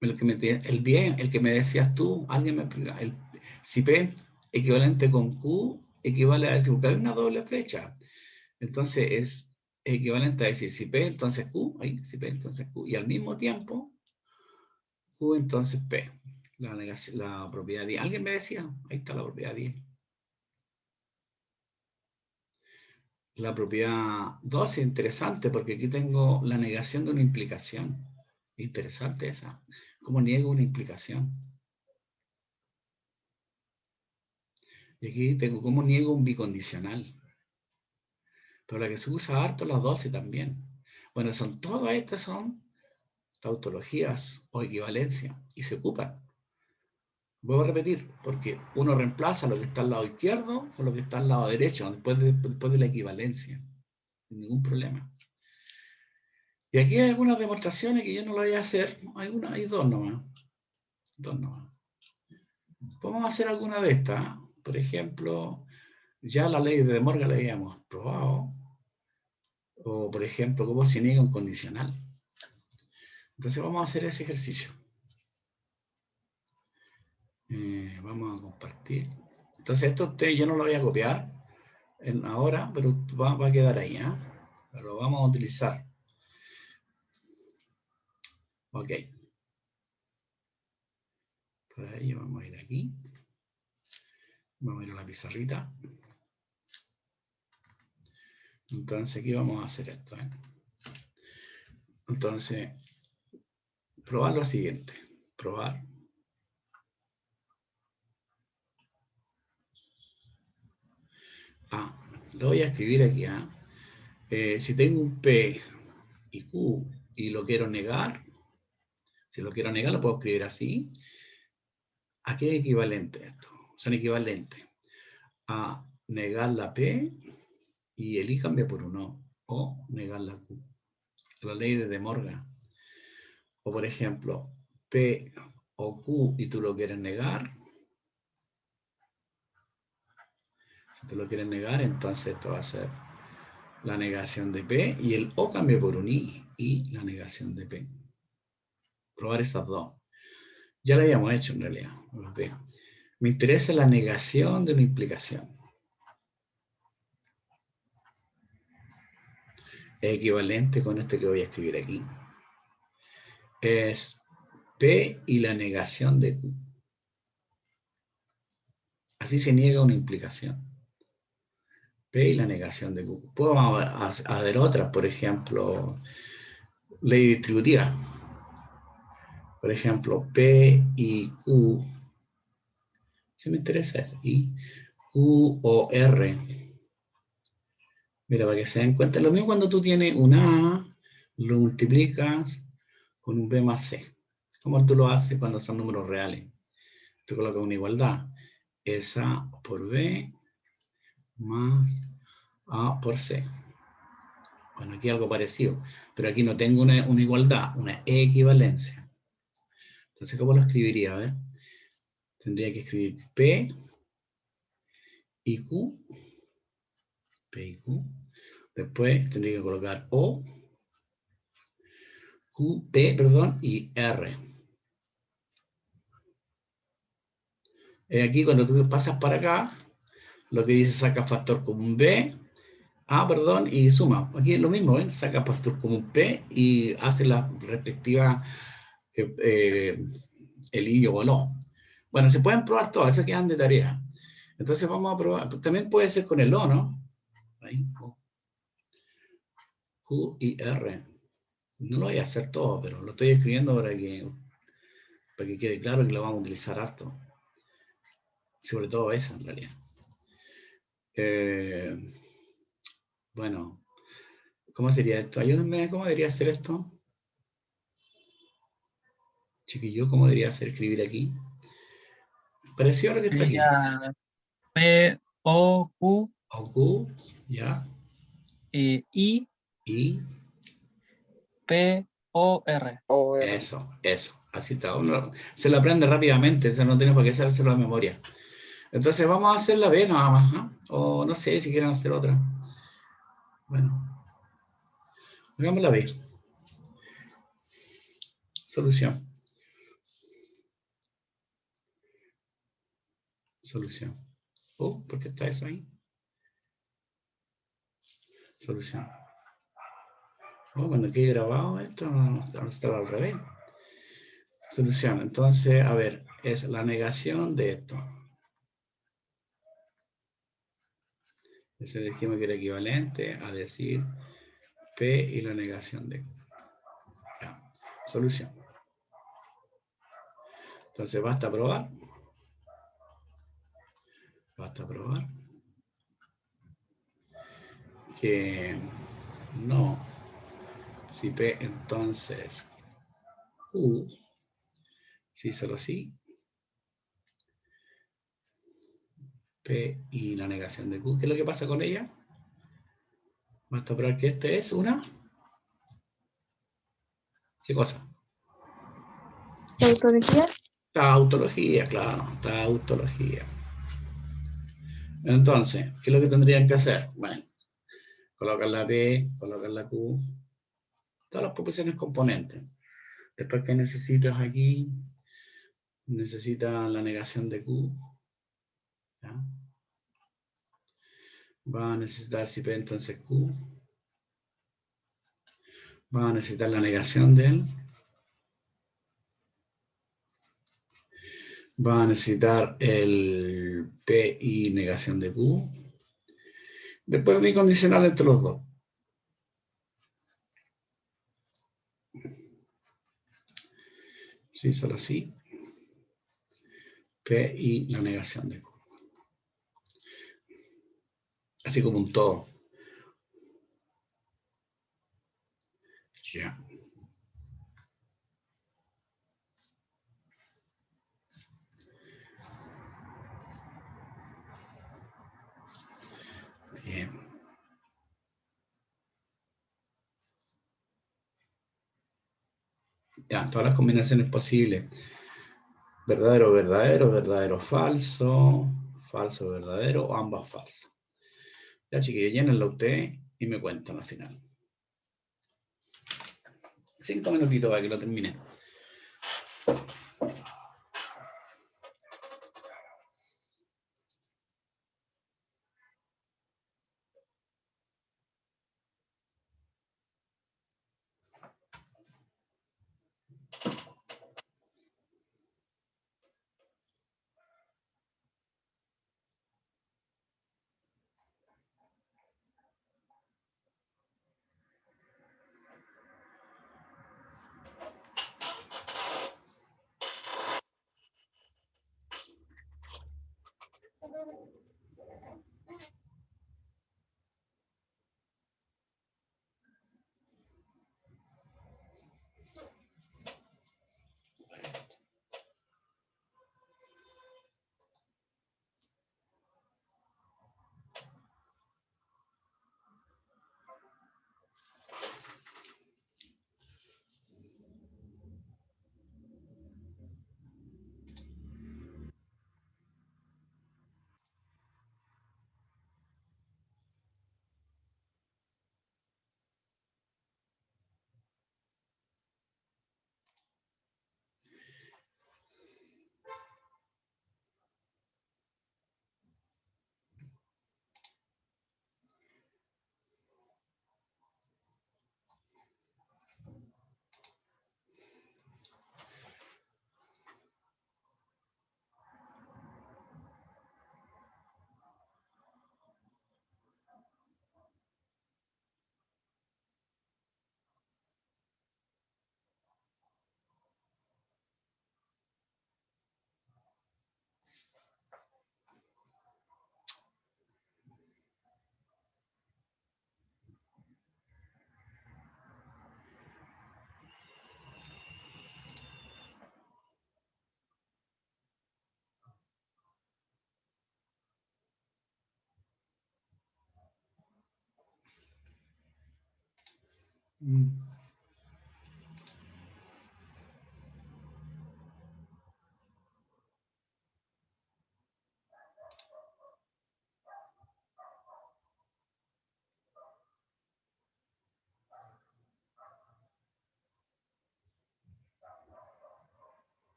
El 10, el que me decías tú, alguien me explica. Si P equivalente con Q, equivale a decir, porque hay una doble flecha. Entonces es equivalente a decir, si P, entonces Q, ahí, si P, entonces Q. Y al mismo tiempo, Q, entonces P. La propiedad 10. ¿Alguien me decía? Ahí está la propiedad 10. La propiedad 2 es interesante porque aquí tengo la negación de una implicación. Interesante esa. ¿Cómo niego una implicación? Y aquí tengo cómo niego un bicondicional. Pero la que se usa harto las 12 también. Bueno, todas estas son tautologías o equivalencia y se ocupan. Vuelvo a repetir, porque uno reemplaza lo que está al lado izquierdo con lo que está al lado derecho, después de la equivalencia. Sin ningún problema. Y aquí hay algunas demostraciones que yo no lo voy a hacer. Hay dos nomás. Vamos a hacer alguna de estas. Por ejemplo, ya la ley de De Morgan la habíamos probado. O, por ejemplo, cómo se niega un condicional. Entonces vamos a hacer ese ejercicio. Vamos a compartir. Entonces esto yo no lo voy a copiar. ahora, pero va a quedar ahí, ¿eh? Pero lo vamos a utilizar. Ok. Para ello vamos a ir aquí. Vamos a ir a la pizarrita. Entonces aquí vamos a hacer esto, ¿eh? Entonces, probar lo siguiente. Probar. Lo voy a escribir aquí, ¿eh? Si tengo un P y Q y lo quiero negar, si lo quiero negar lo puedo escribir así. ¿A qué es equivalente esto? Son equivalentes a negar la P y el I cambia por un O, o negar la Q. La ley de De Morgan. O por ejemplo, P o Q y tú lo quieres negar. Si tú lo quieres negar, entonces esto va a ser la negación de P y el O cambia por un I y la negación de P. Probar esas dos. Ya lo habíamos hecho en realidad. Me interesa la negación de una implicación. Es equivalente con este que voy a escribir aquí. Es P y la negación de Q. Así se niega una implicación. P y la negación de Q. Puedo hacer otras, por ejemplo, ley distributiva. Por ejemplo, P y Q. Si me interesa es I, Q o R. Mira, para que se den cuenta, lo mismo cuando tú tienes un A, lo multiplicas con un B más C. Como tú lo haces cuando son números reales. Tú colocas una igualdad. Es A por B más A por C. Bueno, aquí algo parecido. Pero aquí no tengo una igualdad, una equivalencia. Entonces, ¿cómo lo escribiría? A ver. Tendría que escribir P y Q. P y Q. Después tendría que colocar O, Q, P, perdón, y R. Aquí cuando tú pasas para acá, lo que dice saca factor común B, perdón, y suma. Aquí es lo mismo, ¿eh? Saca factor común P y hace la respectiva el I o el O. Bueno, se pueden probar todas, esas quedan de tarea. Entonces vamos a probar. También puede ser con el O, ¿no? Ahí, O. Q y R. No lo voy a hacer todo, pero lo estoy escribiendo para que quede claro que lo vamos a utilizar harto. Sobre todo esa, en realidad. Bueno, ¿cómo sería esto? Ayúdenme, ¿cómo debería ser esto? Chiquillo, ¿cómo debería ser escribir aquí? Pareció lo que está aquí. Sería P, O, Q, O, Q, ya. I, Y P, O, R. O R. eso. Así está. Uno se lo aprende rápidamente, no tiene por qué hacérselo de memoria. Entonces vamos a hacer la B nada más, ¿no? O no sé si quieren hacer otra. Bueno. Hagamos la B. Solución. Solución. ¿Por qué está eso ahí? Solución. Cuando quede grabado esto, no está al revés. Solución. Entonces, a ver, es la negación de esto. Eso dijimos que era equivalente a decir P y la negación de Q. Ya. Solución. Entonces, basta probar. Basta probar que no. Si P, entonces Q. Si solo sí. P y la negación de Q. ¿Qué es lo que pasa con ella? Basta probar que este es una... ¿Qué cosa? ¿Tautología? Tautología, claro. Tautología. Entonces, ¿qué es lo que tendrían que hacer? Bueno, colocar la P, colocar la Q, todas las proposiciones componentes. Después, ¿qué necesitas aquí? Necesitas la negación de Q. ¿Ya? Va a necesitar si P entonces Q. Va a necesitar la negación de él. Va a necesitar el P y negación de Q. Después bicondicional entre los dos. Sí, solo así. P y la negación de Q. Así como un todo. Ya. Bien. Ya, todas las combinaciones posibles. Verdadero, verdadero, verdadero, falso, falso, verdadero, o ambas falsas. Ya, chiquillos, llénenlo ustedes y me cuentan al final. 5 minutitos para que lo termine.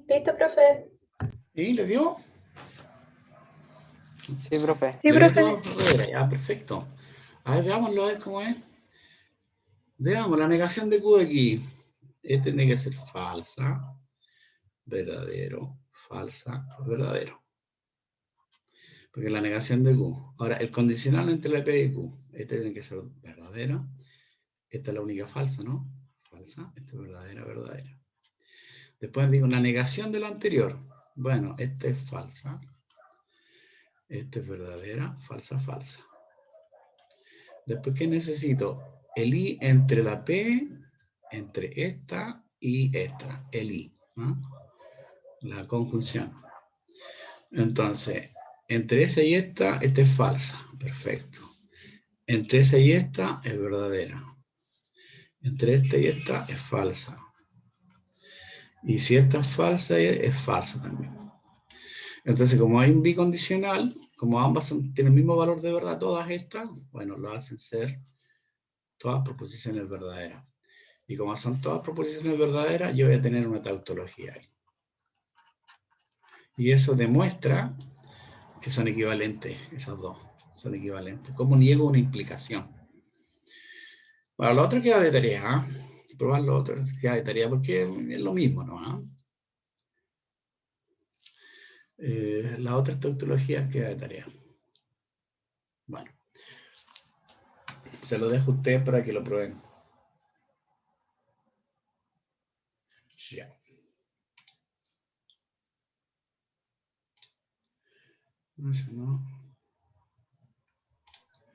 ¿Listo, profe? ¿Y le dio? Sí, profe. Sí, ¿Le dio profe. todo? Verdadera, ya, perfecto. A ver, veámoslo, a ver cómo es. Veamos, la negación de Q aquí. Este tiene que ser falsa, verdadero, falsa, verdadero. Porque la negación de Q. Ahora, el condicional entre la P y Q. Este tiene que ser verdadera. Esta es la única falsa, ¿no? Falsa. Esta es verdadera, verdadera. Después digo, la negación de lo anterior. Bueno, esta es falsa. Esta es verdadera, falsa, falsa. Después, ¿qué necesito? El I entre la P, entre esta y esta. El I. ¿No? La conjunción. Entonces, entre esa y esta es falsa. Perfecto. Entre esa y esta es verdadera. Entre esta y esta es falsa. Y si esta es falsa, es falsa también. Entonces, como hay un bicondicional, como ambas tienen el mismo valor de verdad, todas estas, bueno, lo hacen ser todas proposiciones verdaderas. Y como son todas proposiciones verdaderas, yo voy a tener una tautología ahí. Y eso demuestra que son equivalentes, esas dos son equivalentes. ¿Cómo niego una implicación? Para lo otro queda de tarea, ¿eh? Probar lo otro queda de tarea porque es lo mismo, ¿no? La otra tautología queda de tarea. Bueno, se lo dejo a ustedes para que lo prueben. Ya. No.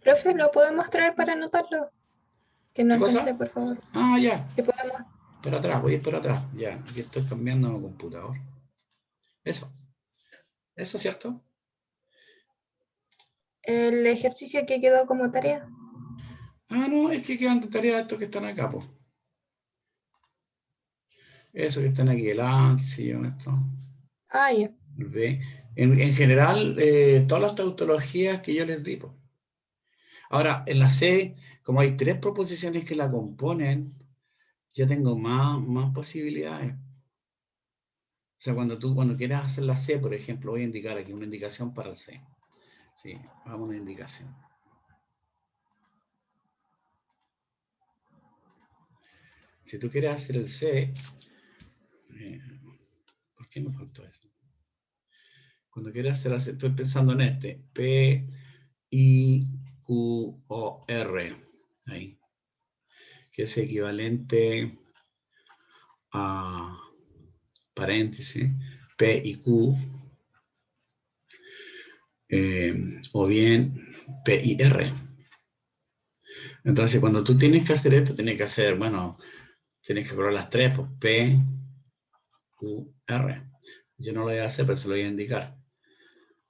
Profe, ¿lo puedo mostrar para anotarlo? Que no ¿Qué cosa? alcancé, por favor. Ah, ya. ¿Que podemos? Para atrás, voy a ir para atrás. Ya, aquí estoy cambiando mi computador. Eso. Eso, ¿cierto? El ejercicio que quedó como tarea. Ah, no, es que quedan de tarea estos que están acá, pues. Eso que están aquí, el A, qué sé yo, esto. Ah, ya. El B. En general, todas las tautologías que yo les di, pues. Ahora, en la C, como hay 3 proposiciones que la componen, ya tengo más posibilidades. O sea, cuando quieras hacer la C, por ejemplo, voy a indicar aquí una indicación para el C. Sí, vamos a una indicación. Si tú quieres hacer el C, ¿por qué me faltó eso? Cuando quieras hacer el C, estoy pensando en este, P, I, Q, O, R, ahí, que es equivalente a paréntesis, P y Q, o bien P y R. Entonces, cuando tú tienes que hacer esto, tienes que hacer, bueno, tienes que colocar las 3, pues P, Q, R. Yo no lo voy a hacer, pero se lo voy a indicar.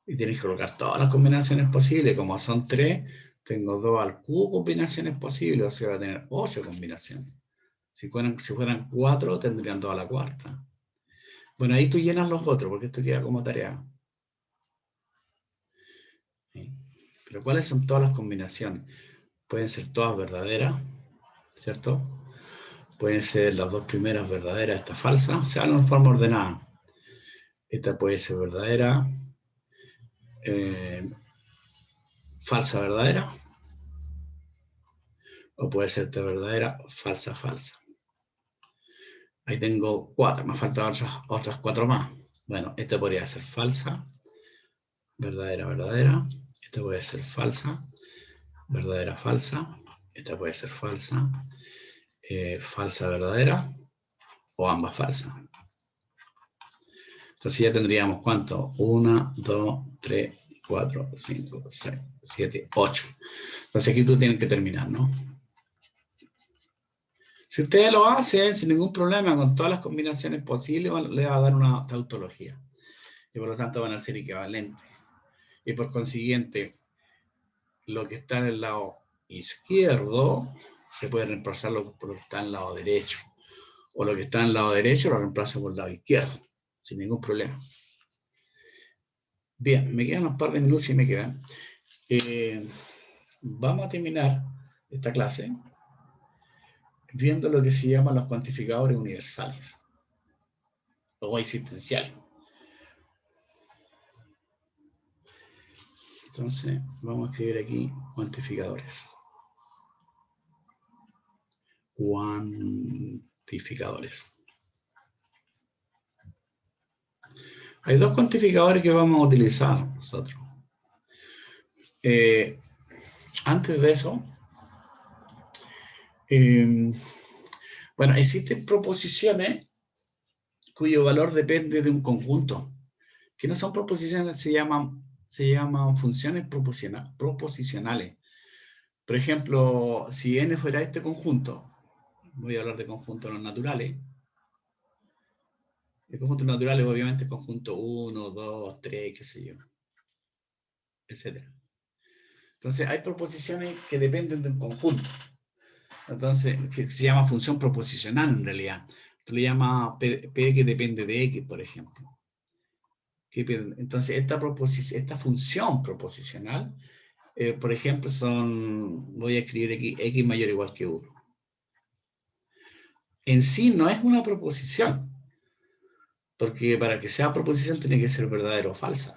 Y tienes que colocar todas las combinaciones posibles. Como son 3, tengo 2 al Q combinaciones posibles, o sea, va a tener 8 combinaciones. Si fueran 4, tendrían 2 a la cuarta. Bueno, ahí tú llenas los otros, porque esto queda como tarea. ¿Sí? Pero ¿cuáles son todas las combinaciones? Pueden ser todas verdaderas, ¿cierto? Pueden ser las 2 primeras verdaderas, esta falsa, o sea, no en forma ordenada. Esta puede ser verdadera, falsa, verdadera, o puede ser esta verdadera, falsa, falsa. Ahí tengo 4, me faltan otras 4 más. Bueno, esta podría ser falsa, verdadera, verdadera. Esta puede ser falsa, verdadera, falsa. Esta puede ser falsa, falsa, verdadera, o ambas falsas. Entonces ya tendríamos, ¿cuánto? 1, 2, 3, 4, 5, 6, 7, 8. Entonces aquí tú tienes que terminar, ¿no? Si ustedes lo hacen sin ningún problema, con todas las combinaciones posibles, le va a dar una tautología. Y por lo tanto van a ser equivalentes. Y por consiguiente, lo que está en el lado izquierdo se puede reemplazar por lo que está en el lado derecho. O lo que está en el lado derecho lo reemplazo por el lado izquierdo, sin ningún problema. Bien, me quedan un par de minutos y me quedan. Vamos a terminar esta clase viendo lo que se llaman los cuantificadores universales o existenciales. Entonces, vamos a escribir aquí cuantificadores. Cuantificadores. Hay 2 cuantificadores que vamos a utilizar nosotros. Antes de eso, bueno, existen proposiciones cuyo valor depende de un conjunto, que no son proposiciones, se llaman funciones proposicionales. Por ejemplo, si n fuera este conjunto, voy a hablar de conjuntos naturales. El conjunto natural es obviamente el conjunto 1, 2, 3, qué sé yo, etc. Entonces, hay proposiciones que dependen de un conjunto. Entonces, que se llama función proposicional en realidad. Tú le llamas P que depende de X, por ejemplo. Entonces, esta función proposicional, por ejemplo, voy a escribir aquí, X mayor o igual que 1. En sí no es una proposición, porque para que sea proposición tiene que ser verdadera o falsa.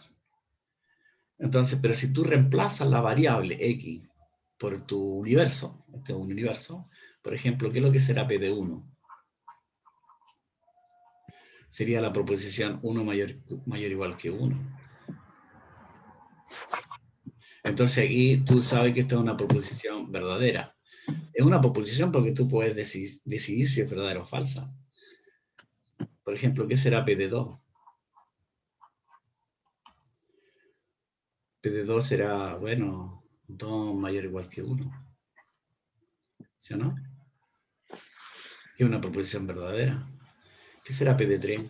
Entonces, pero si tú reemplazas la variable X por tu universo, este es un universo, por ejemplo, ¿qué es lo que será P de 1? Sería la proposición 1 mayor o igual que 1. Entonces aquí tú sabes que esta es una proposición verdadera. Es una proposición porque tú puedes decidir si es verdadera o falsa. Por ejemplo, ¿qué será P de 2? P de 2 será, bueno, 2 mayor o igual que 1. ¿Sí o no? Es una proposición verdadera. ¿Qué será P de 3?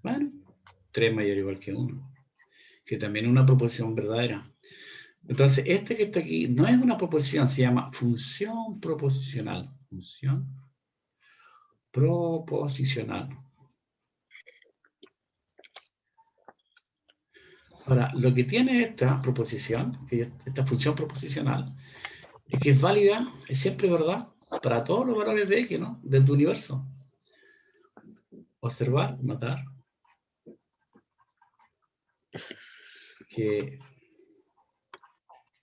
Bueno, 3 mayor o igual que 1. Que también es una proposición verdadera. Entonces, este que está aquí no es una proposición, se llama función proposicional. Función proposicional. Ahora, lo que tiene esta proposición, esta función proposicional, es que es válida, es siempre verdad, para todos los valores de X, ¿no? De tu universo. Observar, notar que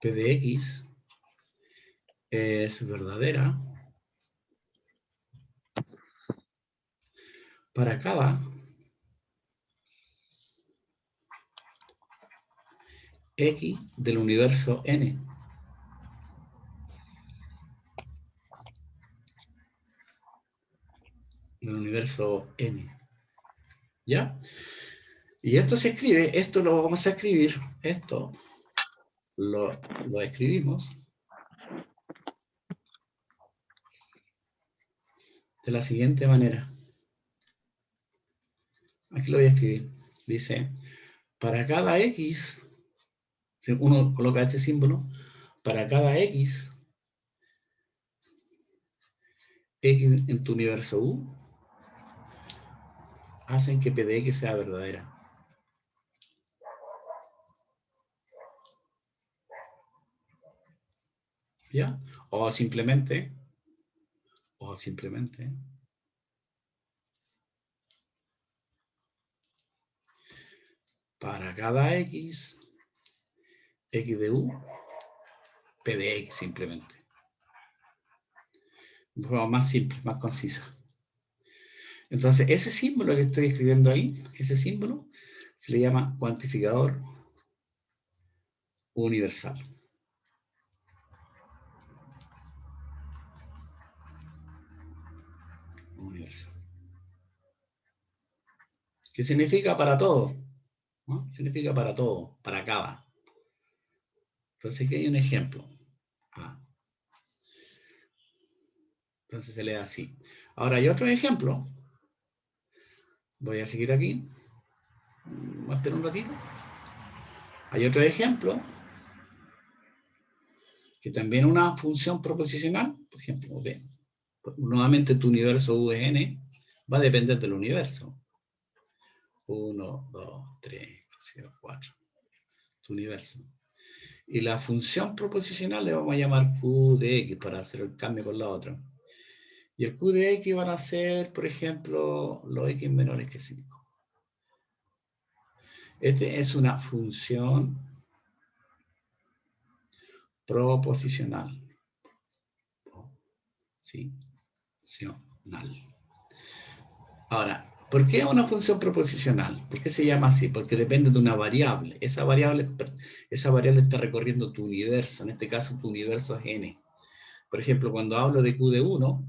P de X es verdadera para cada X del universo N. Del universo N. ¿Ya? Y esto se escribe, esto lo vamos a escribir, esto lo escribimos de la siguiente manera. Aquí lo voy a escribir. Dice, para cada X, si uno coloca este símbolo, para cada X en tu universo U, hacen que P de X sea verdadera. ¿Ya? O simplemente, para cada X de U, P de X simplemente. De forma más simple, más concisa. Entonces, ese símbolo que estoy escribiendo ahí, ese símbolo, se le llama cuantificador universal. Universal. ¿Qué significa para todo? ¿No? Significa para todo, para cada. Entonces aquí hay un ejemplo. Entonces se lee así. Ahora hay otro ejemplo. Voy a seguir aquí. Voy a esperar un ratito. Hay otro ejemplo que también es una función proposicional. Por ejemplo, ve, nuevamente tu universo UN va a depender del universo. 1, 2, 3, 4. Tu universo. Y la función proposicional le vamos a llamar Q de X para hacer el cambio con la otra. Y el Q de X van a ser, por ejemplo, los X menores que 5. Este es una función proposicional. Ahora, ¿por qué una función proposicional? ¿Por qué se llama así? Porque depende de una variable. Esa variable está recorriendo tu universo. En este caso, tu universo es N. Por ejemplo, cuando hablo de Q de 1,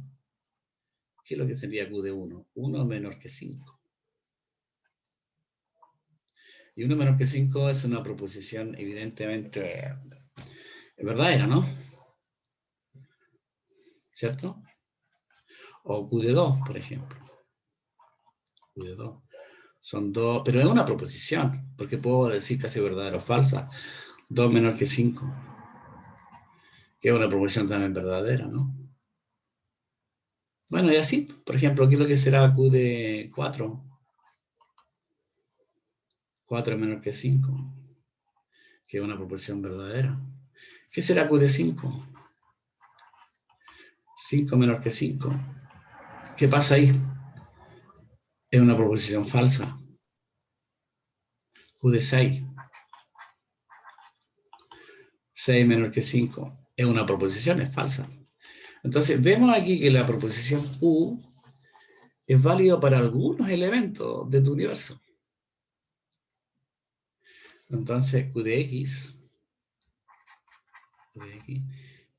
¿qué es lo que sería Q de 1? 1 menor que 5. Y 1 menor que 5 es una proposición evidentemente verdadera, ¿no? ¿Cierto? O Q de 2, por ejemplo. Q de 2. Son 2, pero es una proposición, porque puedo decir casi verdadera o falsa. 2 menor que 5. Que es una proposición también verdadera, ¿no? Bueno, y así, por ejemplo, ¿qué es lo que será Q de 4? 4 es menor que 5, que es una proposición verdadera. ¿Qué será Q de 5? 5 menor que 5. ¿Qué pasa ahí? Es una proposición falsa. Q Q de 6. 6 menor que 5. Es una proposición, es falsa. Entonces, vemos aquí que la proposición Q es válida para algunos elementos de tu universo. Entonces, Q de X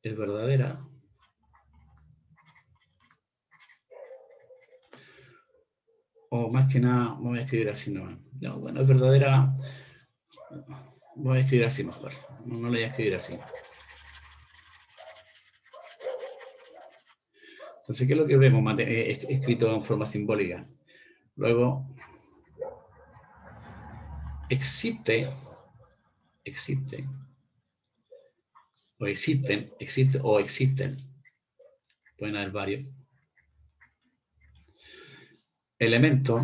es verdadera o más que nada, voy a escribir así nomás. No, bueno, es verdadera. Voy a escribir así mejor. No lo voy a escribir así. Entonces, ¿qué es lo que vemos? Escrito en forma simbólica. Luego, existe, o existen, pueden haber varios, elementos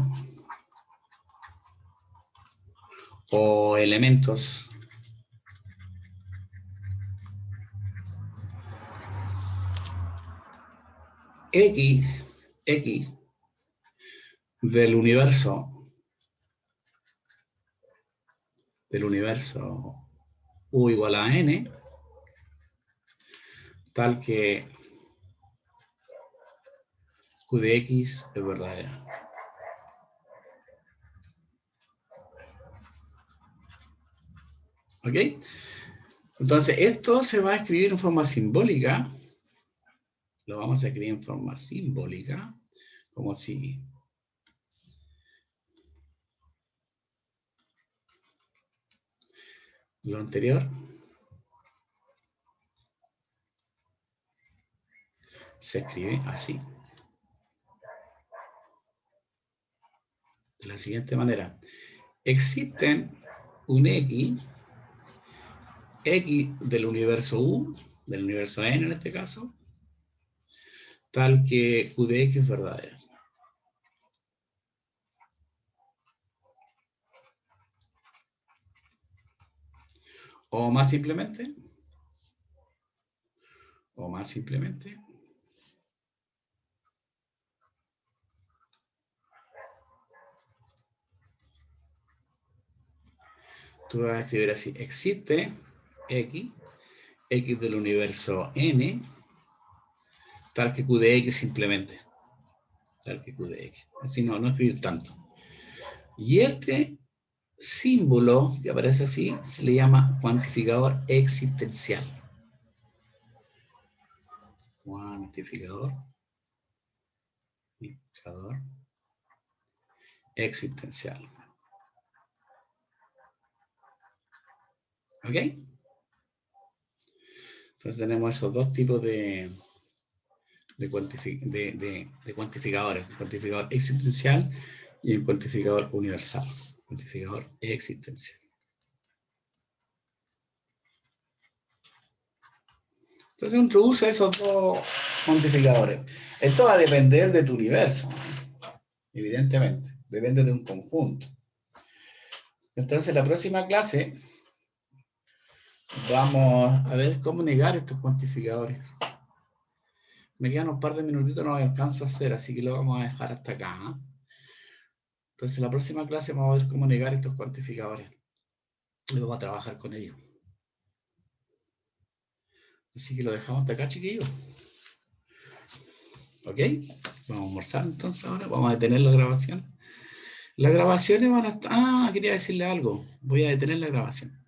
o elementos X del universo U igual a N, tal que Q de X es verdadera. ¿Ok? Entonces, esto se va a escribir en forma simbólica. Lo vamos a escribir en forma simbólica, como si lo anterior se escribe así. De la siguiente manera. Existen un X del universo U, del universo N en este caso, tal que Q de X es verdadera. O más simplemente, tú vas a escribir así: existe X del universo N, tal que Q de X simplemente. Tal que Q de X. Así no escribir tanto. Y este símbolo que aparece así se le llama cuantificador existencial. Cuantificador existencial. ¿Ok? Entonces tenemos esos dos tipos de cuantificadores. El cuantificador existencial y el cuantificador universal. Cuantificador existencial. Entonces introduce esos dos cuantificadores. Esto va a depender de tu universo, evidentemente. Depende de un conjunto. Entonces la próxima clase vamos a ver cómo negar estos cuantificadores. Me quedan un par de minutitos, no alcanzo a hacer, así que lo vamos a dejar hasta acá. Entonces la próxima clase vamos a ver cómo negar estos cuantificadores. Y vamos a trabajar con ellos. Así que lo dejamos hasta acá, chiquillos. ¿Ok? Vamos a almorzar entonces ahora. Vamos a detener la grabación. Las grabaciones van a estar... Ah, quería decirle algo. Voy a detener la grabación.